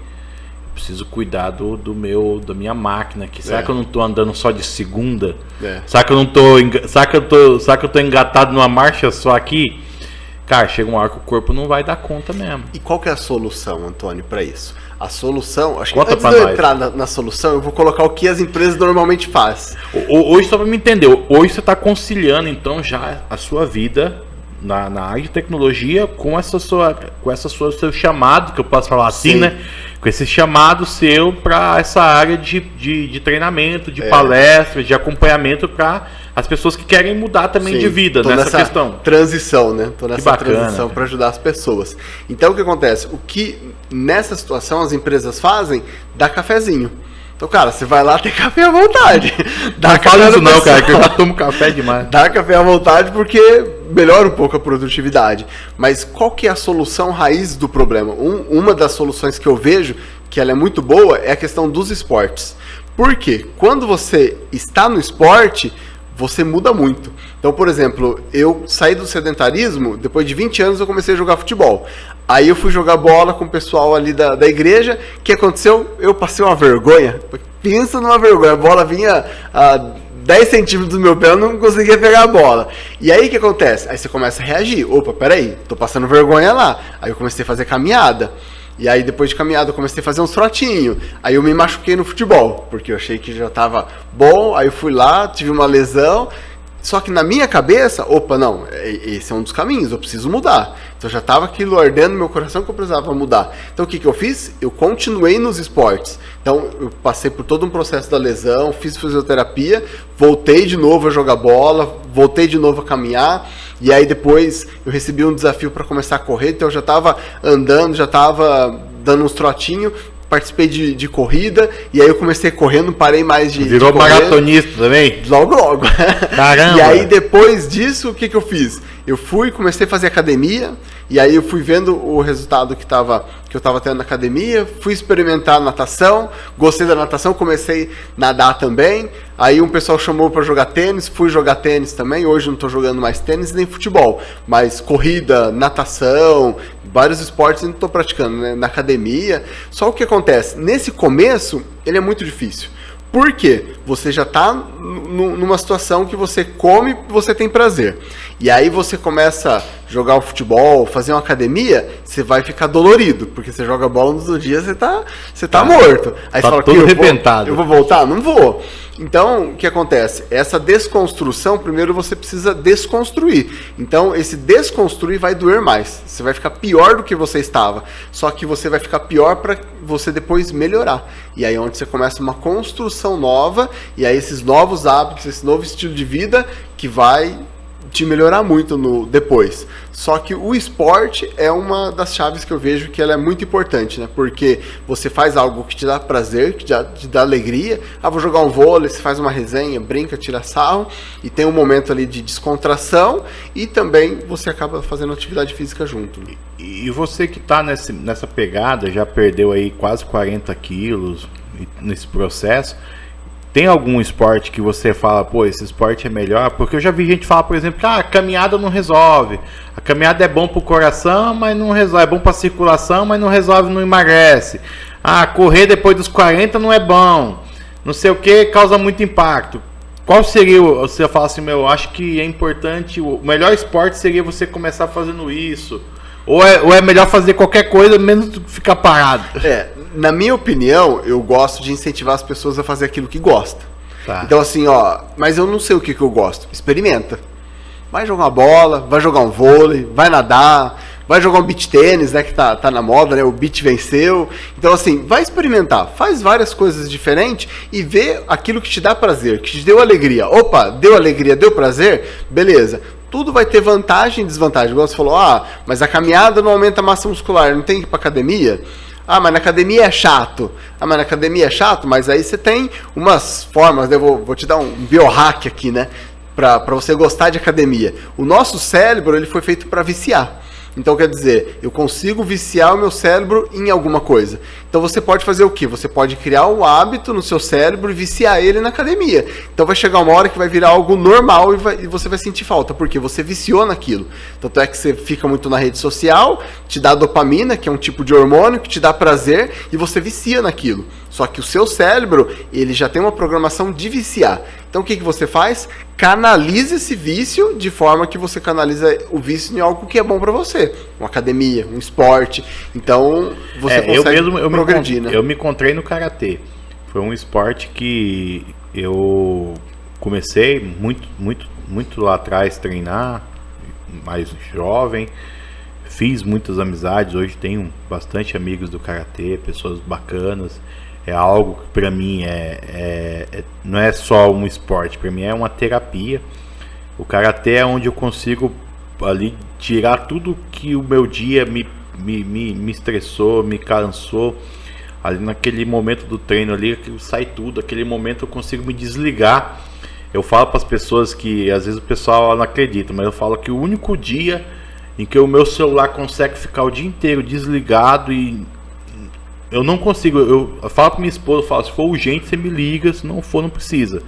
preciso cuidar da minha máquina aqui. Será que eu não tô andando só de segunda? Será que eu tô engatado numa marcha só aqui? Cara, chega uma hora que o corpo não vai dar conta mesmo. E qual que é a solução, Antônio, para isso? A solução, acho que antes de eu entrar na solução, eu vou colocar o que as empresas normalmente fazem. Hoje, só para me entender, hoje você está conciliando então já a sua vida na área de tecnologia com seu chamado, que eu posso falar assim, né? Com esse chamado seu para essa área de treinamento, de palestra, de acompanhamento para as pessoas que querem mudar também de vida nessa questão. Transição, né? Tô nessa transição para ajudar as pessoas. Então o que acontece? O que nessa situação as empresas fazem? Dá cafezinho. Então, cara, você vai lá ter café à vontade. Não fala isso não, cara, que eu já tomo café demais. Dá café à vontade porque melhora um pouco a produtividade. Mas qual que é a solução raiz do problema? Uma das soluções que eu vejo, que ela é muito boa, é a questão dos esportes. Por quê? Quando você está no esporte, você muda muito. Então, por exemplo, eu saí do sedentarismo, depois de 20 anos eu comecei a jogar futebol. Aí eu fui jogar bola com o pessoal ali da igreja. O que aconteceu? Eu passei uma vergonha. Pensa numa vergonha. A bola vinha a 10 centímetros do meu pé, eu não conseguia pegar a bola. E aí o que acontece? Aí você começa a reagir. Opa, peraí, tô passando vergonha lá. Aí eu comecei a fazer caminhada. E aí depois de caminhada eu comecei a fazer uns trotinhos. Aí eu me machuquei no futebol, porque eu achei que já tava bom. Aí eu fui lá, tive uma lesão. Só que na minha cabeça, opa, não, esse é um dos caminhos, eu preciso mudar. Então já estava aquilo ardendo no meu coração que eu precisava mudar. Então o que eu fiz? Eu continuei nos esportes. Então eu passei por todo um processo da lesão, fiz fisioterapia, voltei de novo a jogar bola, voltei de novo a caminhar. E aí depois eu recebi um desafio para começar a correr, então eu já estava andando, já estava dando uns trotinhos. Participei de corrida, e aí eu comecei correndo, parei mais de Virou maratonista também? Logo. Caramba! E aí depois disso, o que eu fiz? Eu comecei a fazer academia, e aí eu fui vendo o resultado que eu estava tendo na academia, fui experimentar natação, gostei da natação, comecei a nadar também, aí um pessoal chamou para jogar tênis, fui jogar tênis também, hoje não estou jogando mais tênis nem futebol, mas corrida, natação, vários esportes eu não estou praticando, né, na academia. Só o que acontece, nesse começo, ele é muito difícil. Por quê? Você já está numa situação que você come e você tem prazer. E aí você começa a jogar o futebol, fazer uma academia, você vai ficar dolorido, porque você joga bola nos dias, você tá morto. Aí tá você fala, todo arrebentado. Eu vou voltar? Não vou. Então, o que acontece? Essa desconstrução, primeiro você precisa desconstruir. Então, esse desconstruir vai doer mais. Você vai ficar pior do que você estava. Só que você vai ficar pior para você depois melhorar. E aí é onde você começa uma construção nova, e aí esses novos hábitos, esse novo estilo de vida que vai te melhorar muito depois. Só que o esporte é uma das chaves que eu vejo que ela é muito importante, né? Porque você faz algo que te dá prazer, que te dá alegria. Vou jogar um vôlei, você faz uma resenha, brinca, tira sarro, e tem um momento ali de descontração, e também você acaba fazendo atividade física junto. E você que está nessa pegada, já perdeu aí quase 40 quilos nesse processo, tem algum esporte que você fala, pô, esse esporte é melhor? Porque eu já vi gente falar, por exemplo, que a caminhada não resolve. A caminhada é bom pro coração, mas não resolve. É bom pra circulação, mas não resolve, não emagrece. Correr depois dos 40 não é bom. Não sei o que, causa muito impacto. Qual seria, você fala assim, eu acho que é importante, o melhor esporte seria você começar fazendo isso. Ou é melhor fazer qualquer coisa, menos ficar parado? Na minha opinião, eu gosto de incentivar as pessoas a fazer aquilo que gostam. Tá. Então assim, mas eu não sei o que eu gosto. Experimenta. Vai jogar uma bola, vai jogar um vôlei, vai nadar, vai jogar um beach tênis, né, que tá na moda, né, o beach venceu. Então assim, vai experimentar, faz várias coisas diferentes e vê aquilo que te dá prazer, que te deu alegria. Opa, deu alegria, deu prazer? Beleza. Tudo vai ter vantagem e desvantagem. Igual você falou, mas a caminhada não aumenta a massa muscular, não tem que ir pra academia? Mas na academia é chato. Mas na academia é chato, mas aí você tem umas formas, né? Eu vou te dar um biohack aqui, né? Pra você gostar de academia. O nosso cérebro, ele foi feito para viciar. Então, quer dizer, eu consigo viciar o meu cérebro em alguma coisa. Então, você pode fazer o quê? Você pode criar um hábito no seu cérebro e viciar ele na academia. Então, vai chegar uma hora que vai virar algo normal e você vai sentir falta, porque você viciou naquilo. Tanto é que você fica muito na rede social, te dá dopamina, que é um tipo de hormônio que te dá prazer, e você vicia naquilo. Só que o seu cérebro, ele já tem uma programação de viciar. Então, o que você faz? Canaliza esse vício de forma que você canaliza o vício em algo que é bom para você. Uma academia, um esporte. Então, você consegue progredir, né? Eu me encontrei no karatê. Foi um esporte que eu comecei muito lá atrás treinar. mais jovem, fiz muitas amizades, hoje tenho bastante amigos do Karatê, pessoas bacanas. É algo que para mim não é só um esporte, para mim é uma terapia. O Karatê é onde eu consigo ali tirar tudo que o meu dia me estressou, me cansou. Ali naquele momento do treino ali, sai tudo, aquele momento eu consigo me desligar. Eu falo para as pessoas que às vezes o pessoal não acredita, mas eu falo que o único dia em que o meu celular consegue ficar o dia inteiro desligado e eu não consigo, eu falo para minha esposa, eu falo, se for urgente você me liga, se não for não precisa.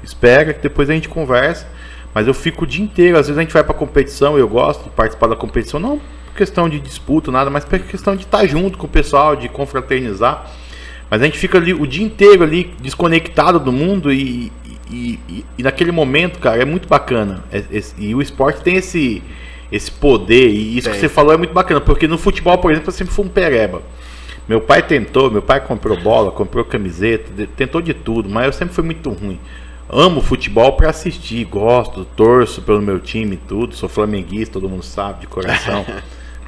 Espera que depois a gente conversa, mas eu fico o dia inteiro, às vezes a gente vai para competição, eu gosto de participar da competição, não questão de disputa, nada, mas por questão de estar junto com o pessoal, de confraternizar. Mas a gente fica ali o dia inteiro ali desconectado do mundo e naquele momento, cara, é muito bacana. E o esporte tem esse poder, e isso que você falou é muito bacana, porque no futebol, por exemplo, eu sempre fui um pereba. Meu pai comprou bola, comprou camiseta, tentou de tudo, mas eu sempre fui muito ruim. Amo futebol para assistir, gosto, torço pelo meu time e tudo, sou flamenguista, todo mundo sabe, de coração.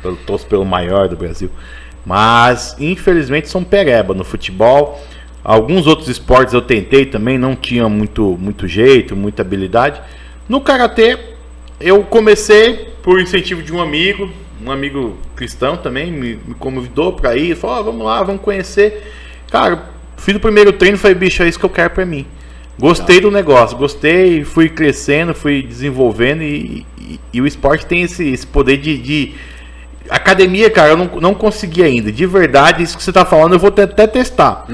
Eu torço pelo maior do Brasil. Mas, infelizmente, sou um pereba no futebol. Alguns outros esportes eu tentei também, não tinha muito jeito, muita habilidade. No Karatê, eu comecei por incentivo de um amigo cristão também, me convidou para ir, falou, vamos lá, vamos conhecer. Cara, fiz o primeiro treino e falei, bicho, é isso que eu quero para mim. Gostei do negócio, gostei, fui crescendo, fui desenvolvendo e o esporte tem esse poder de academia, cara, eu não consegui ainda. De verdade, isso que você tá falando, eu vou até testar.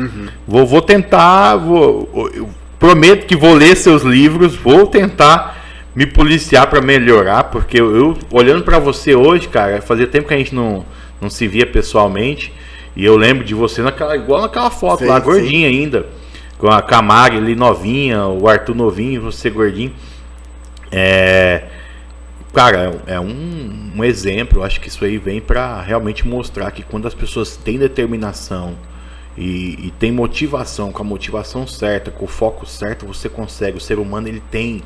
Vou tentar, eu prometo que vou ler seus livros, vou tentar me policiar para melhorar, porque eu olhando para você hoje, cara, fazia tempo que a gente não se via pessoalmente, e eu lembro de você igual naquela foto lá, gordinha ainda, com a Camargo ali novinha, o Arthur novinho, você gordinho. Cara, é um exemplo. Eu acho que isso aí vem para realmente mostrar que quando as pessoas têm determinação e tem motivação, com a motivação certa, com o foco certo, você consegue. O ser humano, ele tem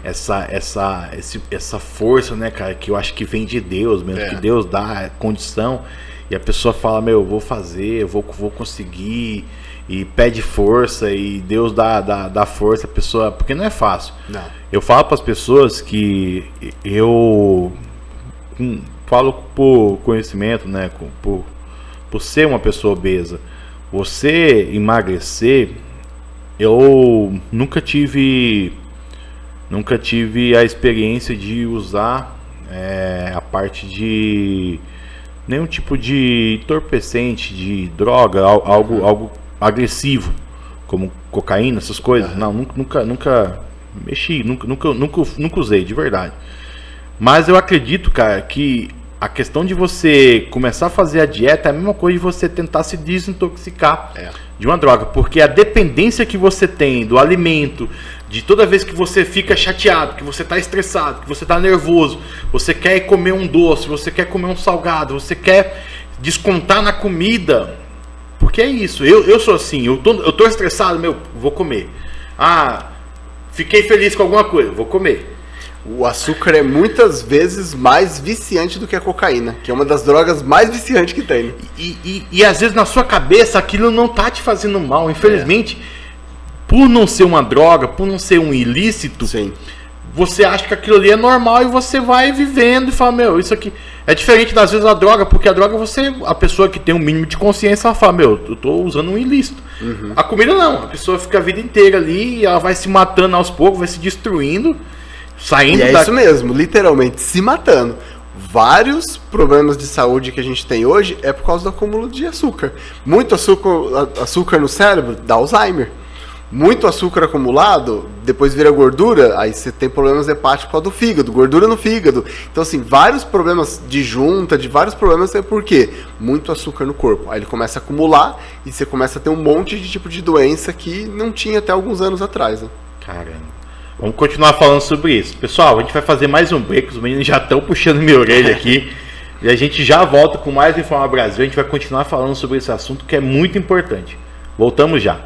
essa força, né, cara, que eu acho que vem de Deus mesmo, que Deus dá condição e a pessoa fala, meu, eu vou fazer, eu vou conseguir, e pede força e Deus dá força a pessoa, porque não é fácil. Não. Eu falo para as pessoas que eu falo por conhecimento, né, por ser uma pessoa obesa. Você emagrecer, eu nunca tive a experiência de usar a parte de nenhum tipo de entorpecente, de droga, algo agressivo, como cocaína, essas coisas. Não, nunca mexi, nunca usei, de verdade. Mas eu acredito, cara, que a questão de você começar a fazer a dieta é a mesma coisa de você tentar se desintoxicar de uma droga, porque a dependência que você tem do alimento, de toda vez que você fica chateado, que você está estressado, que você está nervoso, você quer ir comer um doce, você quer comer um salgado, você quer descontar na comida, porque é isso. Eu sou assim, eu tô estressado, vou comer. Fiquei feliz com alguma coisa, vou comer. O açúcar é muitas vezes mais viciante do que a cocaína, que é uma das drogas mais viciantes que tem. E às vezes na sua cabeça aquilo não tá te fazendo mal. Infelizmente, por não ser uma droga, por não ser um ilícito, você acha que aquilo ali é normal e você vai vivendo e fala, isso aqui é diferente das vezes da droga, porque a droga a pessoa que tem um mínimo de consciência, ela fala, eu tô usando um ilícito. A comida não, a pessoa fica a vida inteira ali e ela vai se matando aos poucos, vai se destruindo. Saindo isso mesmo, literalmente se matando. Vários problemas de saúde que a gente tem hoje é por causa do acúmulo de açúcar. Muito açúcar no cérebro dá Alzheimer. Muito açúcar acumulado, depois vira gordura, aí você tem problemas hepáticos por causa do fígado, gordura no fígado. Então, assim, vários problemas de junta, de vários problemas é por quê? Muito açúcar no corpo. Aí ele começa a acumular e você começa a ter um monte de tipo de doença que não tinha até alguns anos atrás. Né? Caramba. Vamos continuar falando sobre isso. Pessoal, a gente vai fazer mais um break, os meninos já estão puxando minha orelha aqui. E a gente já volta com mais Informa Brasil. A gente vai continuar falando sobre esse assunto que é muito importante. Voltamos já.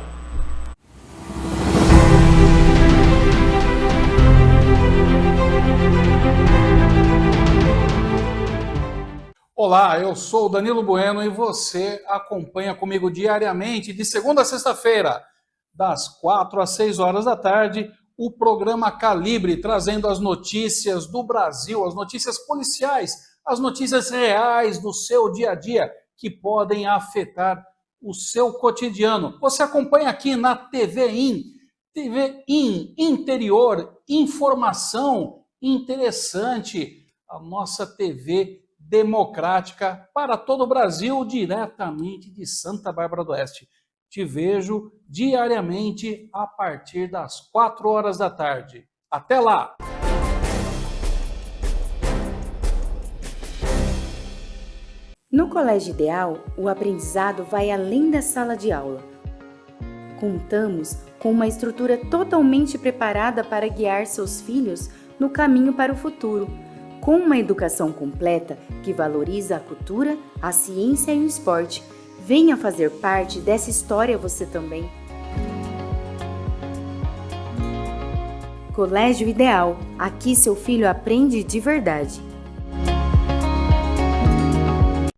Olá, eu sou o Danilo Bueno e você acompanha comigo diariamente, de segunda a sexta-feira, das 4 às 6 horas da tarde, o programa Calibre, trazendo as notícias do Brasil, as notícias policiais, as notícias reais do seu dia a dia, que podem afetar o seu cotidiano. Você acompanha aqui na TV Interior, informação interessante, a nossa TV democrática para todo o Brasil, diretamente de Santa Bárbara do Oeste. Te vejo diariamente a partir das 4 horas da tarde. Até lá! No Colégio Ideal, o aprendizado vai além da sala de aula. Contamos com uma estrutura totalmente preparada para guiar seus filhos no caminho para o futuro, com uma educação completa que valoriza a cultura, a ciência e o esporte. Venha fazer parte dessa história você também. Colégio Ideal, aqui seu filho aprende de verdade.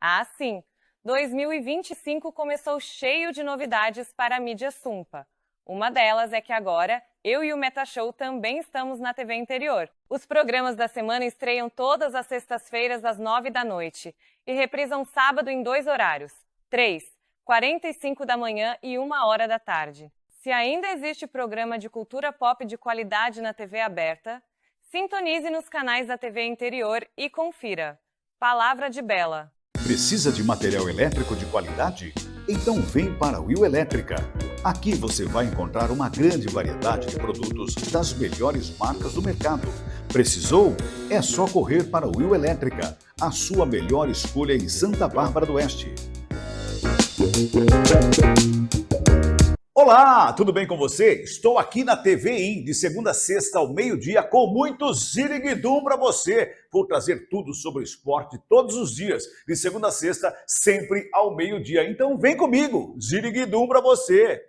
Ah, sim! 2025 começou cheio de novidades para a mídia Sumpa. Uma delas é que agora, eu e o Metashow também estamos na TV Interior. Os programas da semana estreiam todas as sextas-feiras às 9 da noite e reprisam sábado em 2 horários, 3h45 da manhã e 1h da tarde. Se ainda existe programa de cultura pop de qualidade na TV aberta, sintonize nos canais da TV Interior e confira. Palavra de Bela. Precisa de material elétrico de qualidade? Então vem para a Will Elétrica. Aqui você vai encontrar uma grande variedade de produtos das melhores marcas do mercado. Precisou? É só correr para a Will Elétrica, a sua melhor escolha em Santa Bárbara do Oeste. Olá, tudo bem com você? Estou aqui na TV de segunda a sexta ao meio-dia com muito ziriguidum para você. Vou trazer tudo sobre o esporte todos os dias, de segunda a sexta, sempre ao meio-dia. Então vem comigo, ziriguidum para você.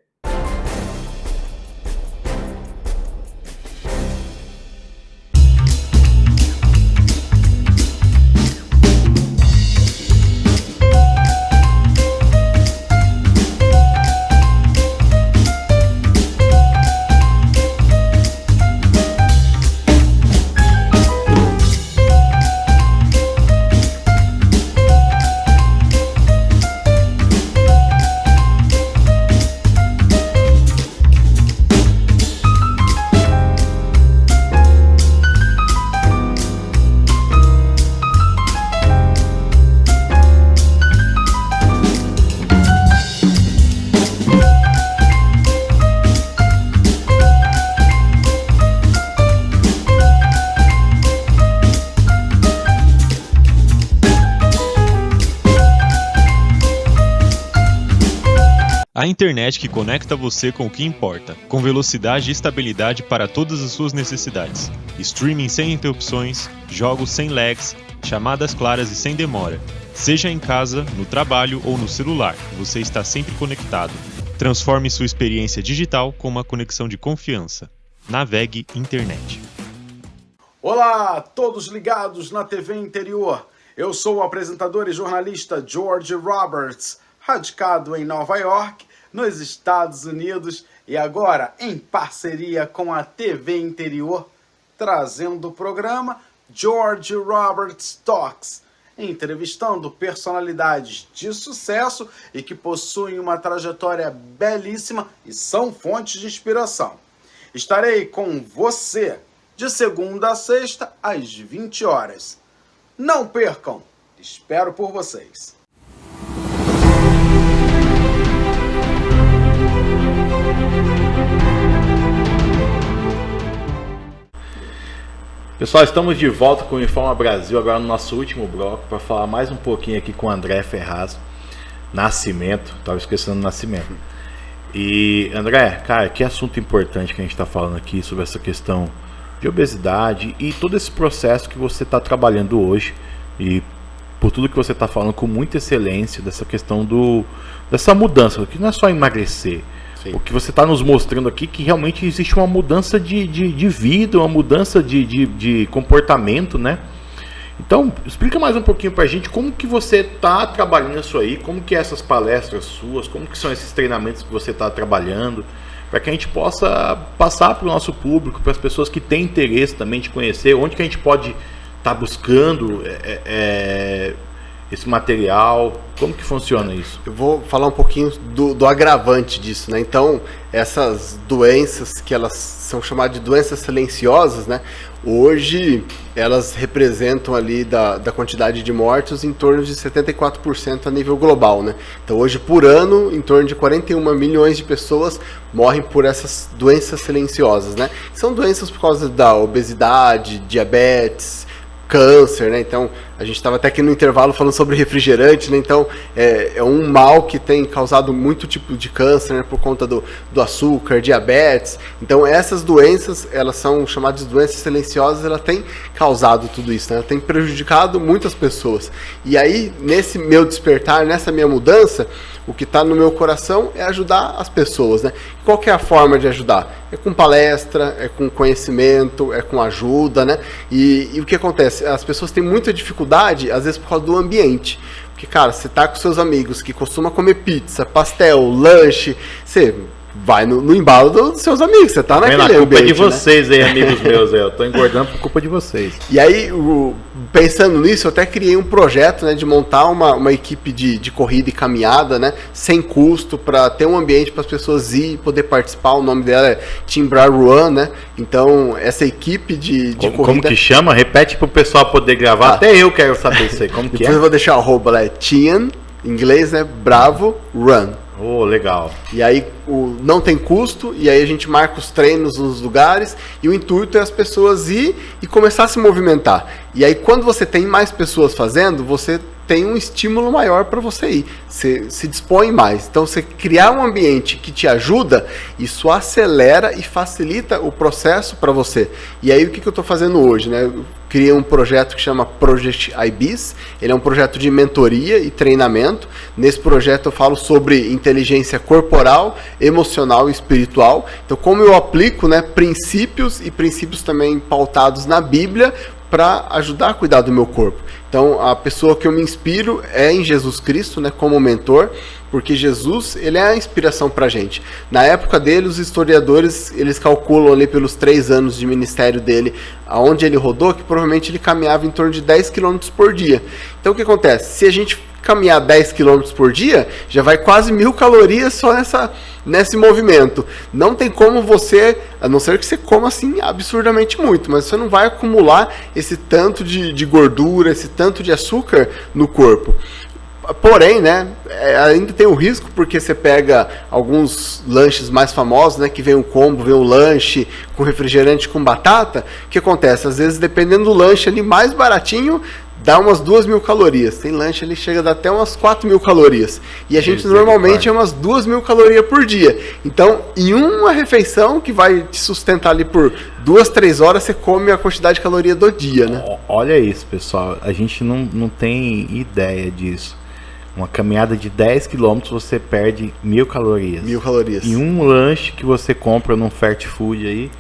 A internet que conecta você com o que importa, com velocidade e estabilidade para todas as suas necessidades. Streaming sem interrupções, jogos sem lags, chamadas claras e sem demora. Seja em casa, no trabalho ou no celular, você está sempre conectado. Transforme sua experiência digital com uma conexão de confiança. Navegue Internet. Olá, todos ligados na TV Interior. Eu sou o apresentador e jornalista George Roberts, radicado em Nova York, nos Estados Unidos, e agora em parceria com a TV Interior, trazendo o programa George Roberts Talks, entrevistando personalidades de sucesso e que possuem uma trajetória belíssima e são fontes de inspiração. Estarei com você de segunda a sexta às 20 horas. Não percam! Espero por vocês. Pessoal, estamos de volta com o Informa Brasil, agora no nosso último bloco, para falar mais um pouquinho aqui com o André Ferraz, Nascimento, estava esquecendo o Nascimento. E André, cara, que assunto importante que a gente está falando aqui sobre essa questão de obesidade e todo esse processo que você está trabalhando hoje, e por tudo que você está falando com muita excelência, dessa questão dessa mudança, que não é só emagrecer. Sim. O que você está nos mostrando aqui que realmente existe uma mudança de vida, uma mudança de comportamento, né? Então, explica mais um pouquinho pra gente como que você tá trabalhando isso aí, como que é essas palestras suas, como que são esses treinamentos que você tá trabalhando, para que a gente possa passar para o nosso público, para as pessoas que têm interesse também de conhecer, onde que a gente pode estar buscando esse material, como que funciona isso? Eu vou falar um pouquinho do agravante disso, né? Então, essas doenças que elas são chamadas de doenças silenciosas, né? Hoje, elas representam ali da quantidade de mortos em torno de 74% a nível global, né? Então, hoje, por ano, em torno de 41 milhões de pessoas morrem por essas doenças silenciosas, né? São doenças por causa da obesidade, diabetes, câncer, né? Então, a gente estava até aqui no intervalo falando sobre refrigerante, né? Então, é um mal que tem causado muito tipo de câncer, né? Por conta do açúcar, diabetes. Então, essas doenças, elas são chamadas de doenças silenciosas, ela tem causado tudo isso, né? Ela tem prejudicado muitas pessoas. E aí, nesse meu despertar, nessa minha mudança, o que está no meu coração é ajudar as pessoas, né? Qual que é a forma de ajudar? É com palestra, é com conhecimento, é com ajuda, né? E o que acontece? As pessoas têm muita dificuldade, às vezes por causa do ambiente. Porque, cara, você tá com seus amigos que costumam comer pizza, pastel, lanche, você vai no embalo dos seus amigos, você tá naquele ambiente. A culpa é de vocês, né? Aí, amigos meus, eu tô engordando por culpa de vocês. E aí, pensando nisso, eu até criei um projeto, né, de montar uma equipe de corrida e caminhada, né, sem custo, para ter um ambiente para as pessoas ir e poder participar. O nome dela é Team Bra Run, né? Então, essa equipe de corrida... Como que chama? Repete para o pessoal poder gravar. Até eu quero saber isso aí. Como que é? Depois eu vou deixar o arroba lá, é Team, em inglês, né, Bravo Run. Oh, legal. E aí não tem custo, e aí a gente marca os treinos nos lugares, e o intuito é as pessoas ir e começar a se movimentar. E aí quando você tem mais pessoas fazendo, você tem um estímulo maior para você ir, você se dispõe mais. Então, você criar um ambiente que te ajuda, isso acelera e facilita o processo para você. E aí, o que eu estou fazendo hoje, né? Eu criei um projeto que chama Project IBIS, ele é um projeto de mentoria e treinamento. Nesse projeto eu falo sobre inteligência corporal, emocional e espiritual. Então, como eu aplico, né, princípios e princípios também pautados na Bíblia, para ajudar a cuidar do meu corpo. Então, a pessoa que eu me inspiro é em Jesus Cristo, né, como mentor, porque Jesus, ele é a inspiração para a gente. Na época dele, os historiadores, eles calculam ali pelos 3 anos de ministério dele, aonde ele rodou, que provavelmente ele caminhava em torno de 10 km por dia. Então, o que acontece? Se a gente caminhar 10 km por dia, já vai quase 1000 calorias só nesse movimento. Não tem como você, a não ser que você coma assim absurdamente muito, mas você não vai acumular esse tanto de gordura, esse tanto de açúcar no corpo. Porém, né, ainda tem o risco, porque você pega alguns lanches mais famosos, né, que vem um combo, vem um lanche com refrigerante com batata. O que acontece? Às vezes, dependendo do lanche ali mais baratinho, dá umas 2.000 calorias. Tem lanche ali, chega a dar até umas 4.000 calorias. E a gente normalmente é umas 2.000 calorias por dia. Então, em uma refeição que vai te sustentar ali por 2, 3 horas, você come a quantidade de caloria do dia, né? Olha isso, pessoal. A gente não tem ideia disso. Uma caminhada de 10 km você perde 1.000 calorias. 1.000 calorias. E um lanche que você compra num fast food aí,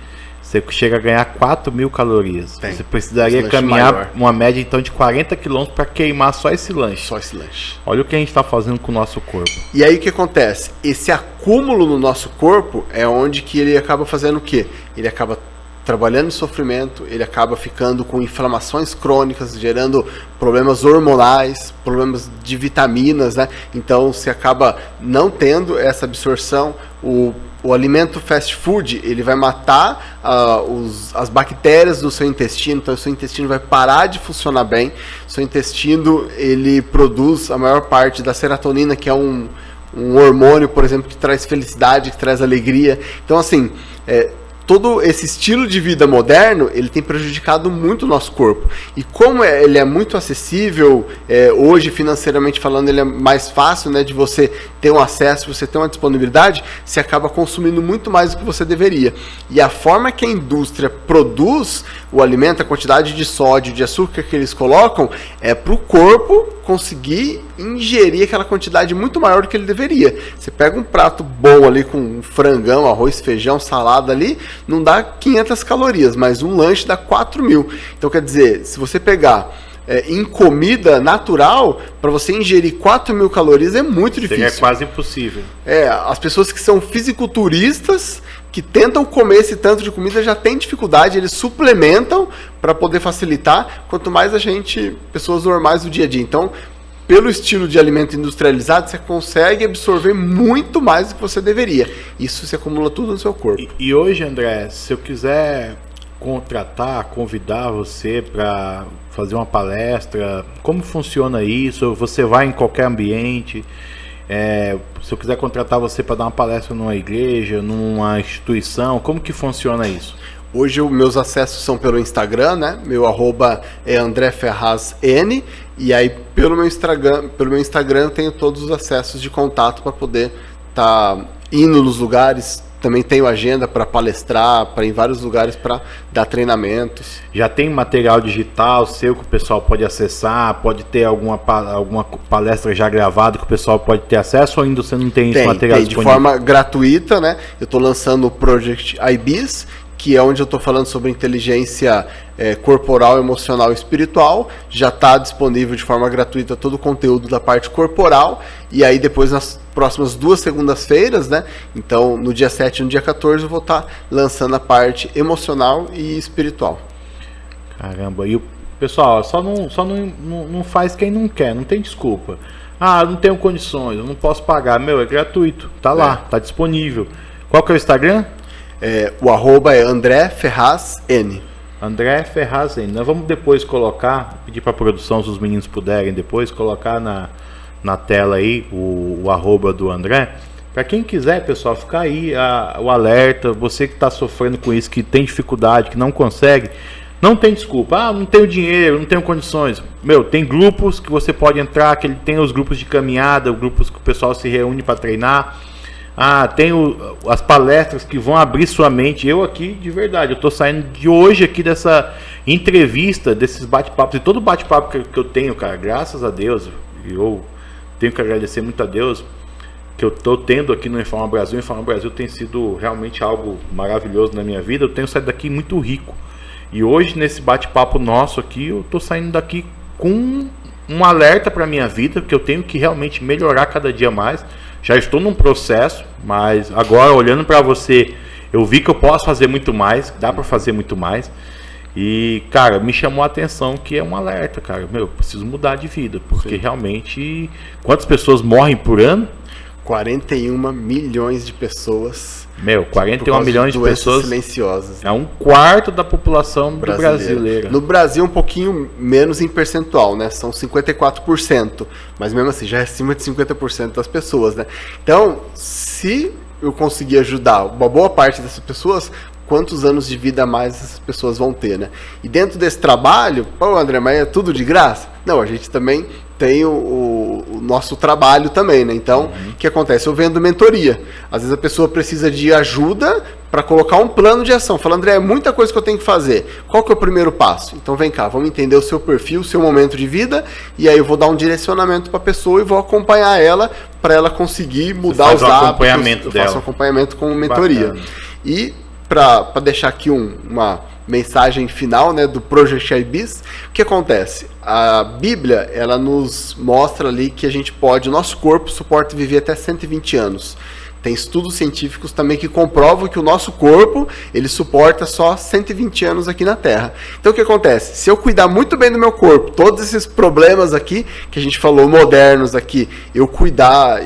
você chega a ganhar 4.000 calorias. Você precisaria caminhar maior. Uma média então de 40 km para queimar só esse lanche. Só esse lanche. Olha o que a gente está fazendo com o nosso corpo. E aí o que acontece? Esse acúmulo no nosso corpo é onde que ele acaba fazendo o quê? Ele acaba trabalhando em sofrimento, ele acaba ficando com inflamações crônicas, gerando problemas hormonais, problemas de vitaminas, né? Então você acaba não tendo essa absorção. O alimento fast food, ele vai matar as bactérias do seu intestino, então o seu intestino vai parar de funcionar bem. O seu intestino, ele produz a maior parte da serotonina, que é um hormônio, por exemplo, que traz felicidade, que traz alegria. Então, assim, todo esse estilo de vida moderno, ele tem prejudicado muito o nosso corpo. E como ele é muito acessível, hoje financeiramente falando, ele é mais fácil, né, de você ter um acesso, você ter uma disponibilidade, você acaba consumindo muito mais do que você deveria. E a forma que a indústria produz o alimento, a quantidade de sódio, de açúcar que eles colocam, é para o corpo conseguir ingerir aquela quantidade muito maior do que ele deveria. Você pega um prato bom ali com um frangão, arroz, feijão, salada ali, não dá 500 calorias, mas um lanche dá 4.000. Então, quer dizer, se você pegar em comida natural, para você ingerir 4.000 calorias é muito difícil. Seria quase impossível. As pessoas que são fisiculturistas, que tentam comer esse tanto de comida, já têm dificuldade, eles suplementam para poder facilitar, quanto mais pessoas normais do dia a dia. Então, pelo estilo de alimento industrializado, você consegue absorver muito mais do que você deveria. Isso se acumula tudo no seu corpo. E hoje, André, se eu quiser convidar você para fazer uma palestra, como funciona isso? Você vai em qualquer ambiente? Se eu quiser contratar você para dar uma palestra numa igreja, numa instituição, como que funciona isso? Hoje meus acessos são pelo Instagram, né? Meu @ é André Ferraz N, e aí pelo meu Instagram eu tenho todos os acessos de contato para poder estar indo nos lugares. Também tenho agenda para palestrar, para ir em vários lugares para dar treinamentos. Já tem material digital seu que o pessoal pode acessar? Pode ter alguma palestra já gravada que o pessoal pode ter acesso, ou ainda você não tem esse material disponível? De forma gratuita, né? Eu estou lançando o Project IBIS, que é onde eu estou falando sobre inteligência corporal, emocional e espiritual. Já está disponível de forma gratuita todo o conteúdo da parte corporal. E aí depois, nas próximas 2 segundas-feiras, né? Então, no dia 7 e no dia 14, eu vou estar lançando a parte emocional e espiritual. Caramba, e o pessoal, só não faz quem não quer, não tem desculpa. Não tenho condições, eu não posso pagar. É gratuito, tá lá, tá disponível. Qual que é o Instagram? O @ é André Ferraz N. André Ferraz N. Nós vamos depois colocar, pedir para a produção, se os meninos puderem depois, colocar na tela aí o @ do André. Para quem quiser, pessoal, ficar aí o alerta. Você que está sofrendo com isso, que tem dificuldade, que não consegue, não tem desculpa. Não tenho dinheiro, não tenho condições. Tem grupos que você pode entrar, que ele tem os grupos de caminhada, os grupos que o pessoal se reúne para treinar. Tem as palestras que vão abrir sua mente. Eu aqui, de verdade, eu tô saindo de hoje aqui dessa entrevista, desses bate-papos, e todo bate-papo que eu tenho, cara, graças a Deus, eu tenho que agradecer muito a Deus, que eu tô tendo aqui no Informa Brasil. O Informa Brasil tem sido realmente algo maravilhoso na minha vida. Eu tenho saído daqui muito rico. E hoje, nesse bate-papo nosso aqui, eu tô saindo daqui com um alerta para minha vida, que eu tenho que realmente melhorar cada dia mais. Já estou num processo, mas agora, olhando para você, eu vi que eu posso fazer muito mais, dá para fazer muito mais. E, cara, me chamou a atenção que é um alerta, cara. Eu preciso mudar de vida, porque realmente, quantas pessoas morrem por ano? 41 milhões de pessoas. 41 milhões de pessoas silenciosas. É 1/4 da população brasileira. No Brasil, um pouquinho menos em percentual, né? São 54%. Mas mesmo assim, já é acima de 50% das pessoas, né? Então, se eu conseguir ajudar uma boa parte dessas pessoas, quantos anos de vida a mais essas pessoas vão ter, né? E dentro desse trabalho, André, mas é tudo de graça? Não, a gente também tem o nosso trabalho também, né? Então, o que acontece? Eu vendo mentoria. Às vezes a pessoa precisa de ajuda para colocar um plano de ação. Fala, André, é muita coisa que eu tenho que fazer. Qual que é o primeiro passo? Então vem cá, vamos entender o seu perfil, o seu momento de vida, e aí eu vou dar um direcionamento para a pessoa e vou acompanhar ela para ela conseguir mudar os hábitos. Eu faço um acompanhamento com mentoria. Bacana. E para deixar aqui uma mensagem final, né, do Project IBIS, o que acontece? A Bíblia, ela nos mostra ali que a gente pode, o nosso corpo suporta viver até 120 anos. Tem estudos científicos também que comprovam que o nosso corpo, ele suporta só 120 anos aqui na Terra. Então o que acontece? Se eu cuidar muito bem do meu corpo, todos esses problemas aqui, que a gente falou, modernos aqui, eu cuidar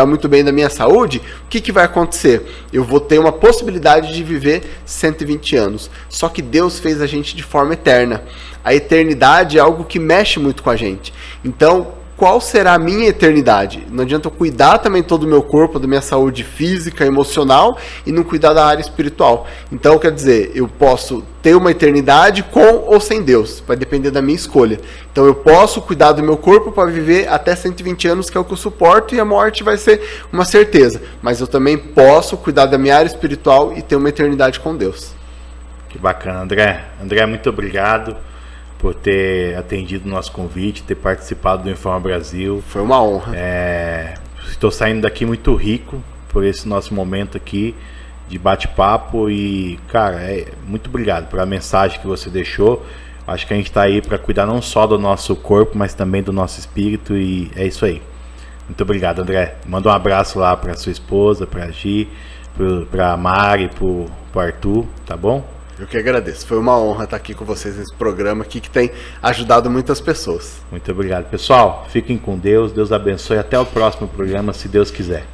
muito bem da minha saúde, o que vai acontecer? Eu vou ter uma possibilidade de viver 120 anos. Só que Deus fez a gente de forma eterna. A eternidade é algo que mexe muito com a gente. Então, qual será a minha eternidade? Não adianta eu cuidar também todo o meu corpo, da minha saúde física, emocional, e não cuidar da área espiritual. Então, quer dizer, eu posso ter uma eternidade com ou sem Deus. Vai depender da minha escolha. Então, eu posso cuidar do meu corpo para viver até 120 anos, que é o que eu suporto, e a morte vai ser uma certeza. Mas eu também posso cuidar da minha área espiritual e ter uma eternidade com Deus. Que bacana, André. André, muito obrigado por ter atendido o nosso convite, ter participado do Informa Brasil. Foi uma honra. Estou saindo daqui muito rico por esse nosso momento aqui de bate-papo e, cara, muito obrigado pela mensagem que você deixou. Acho que a gente está aí para cuidar não só do nosso corpo, mas também do nosso espírito, e é isso aí. Muito obrigado, André. Manda um abraço lá para sua esposa, para a Gi, para a Mari, para o Arthur, tá bom? Eu que agradeço. Foi uma honra estar aqui com vocês nesse programa aqui que tem ajudado muitas pessoas. Muito obrigado. Pessoal, fiquem com Deus. Deus abençoe. Até o próximo programa, se Deus quiser.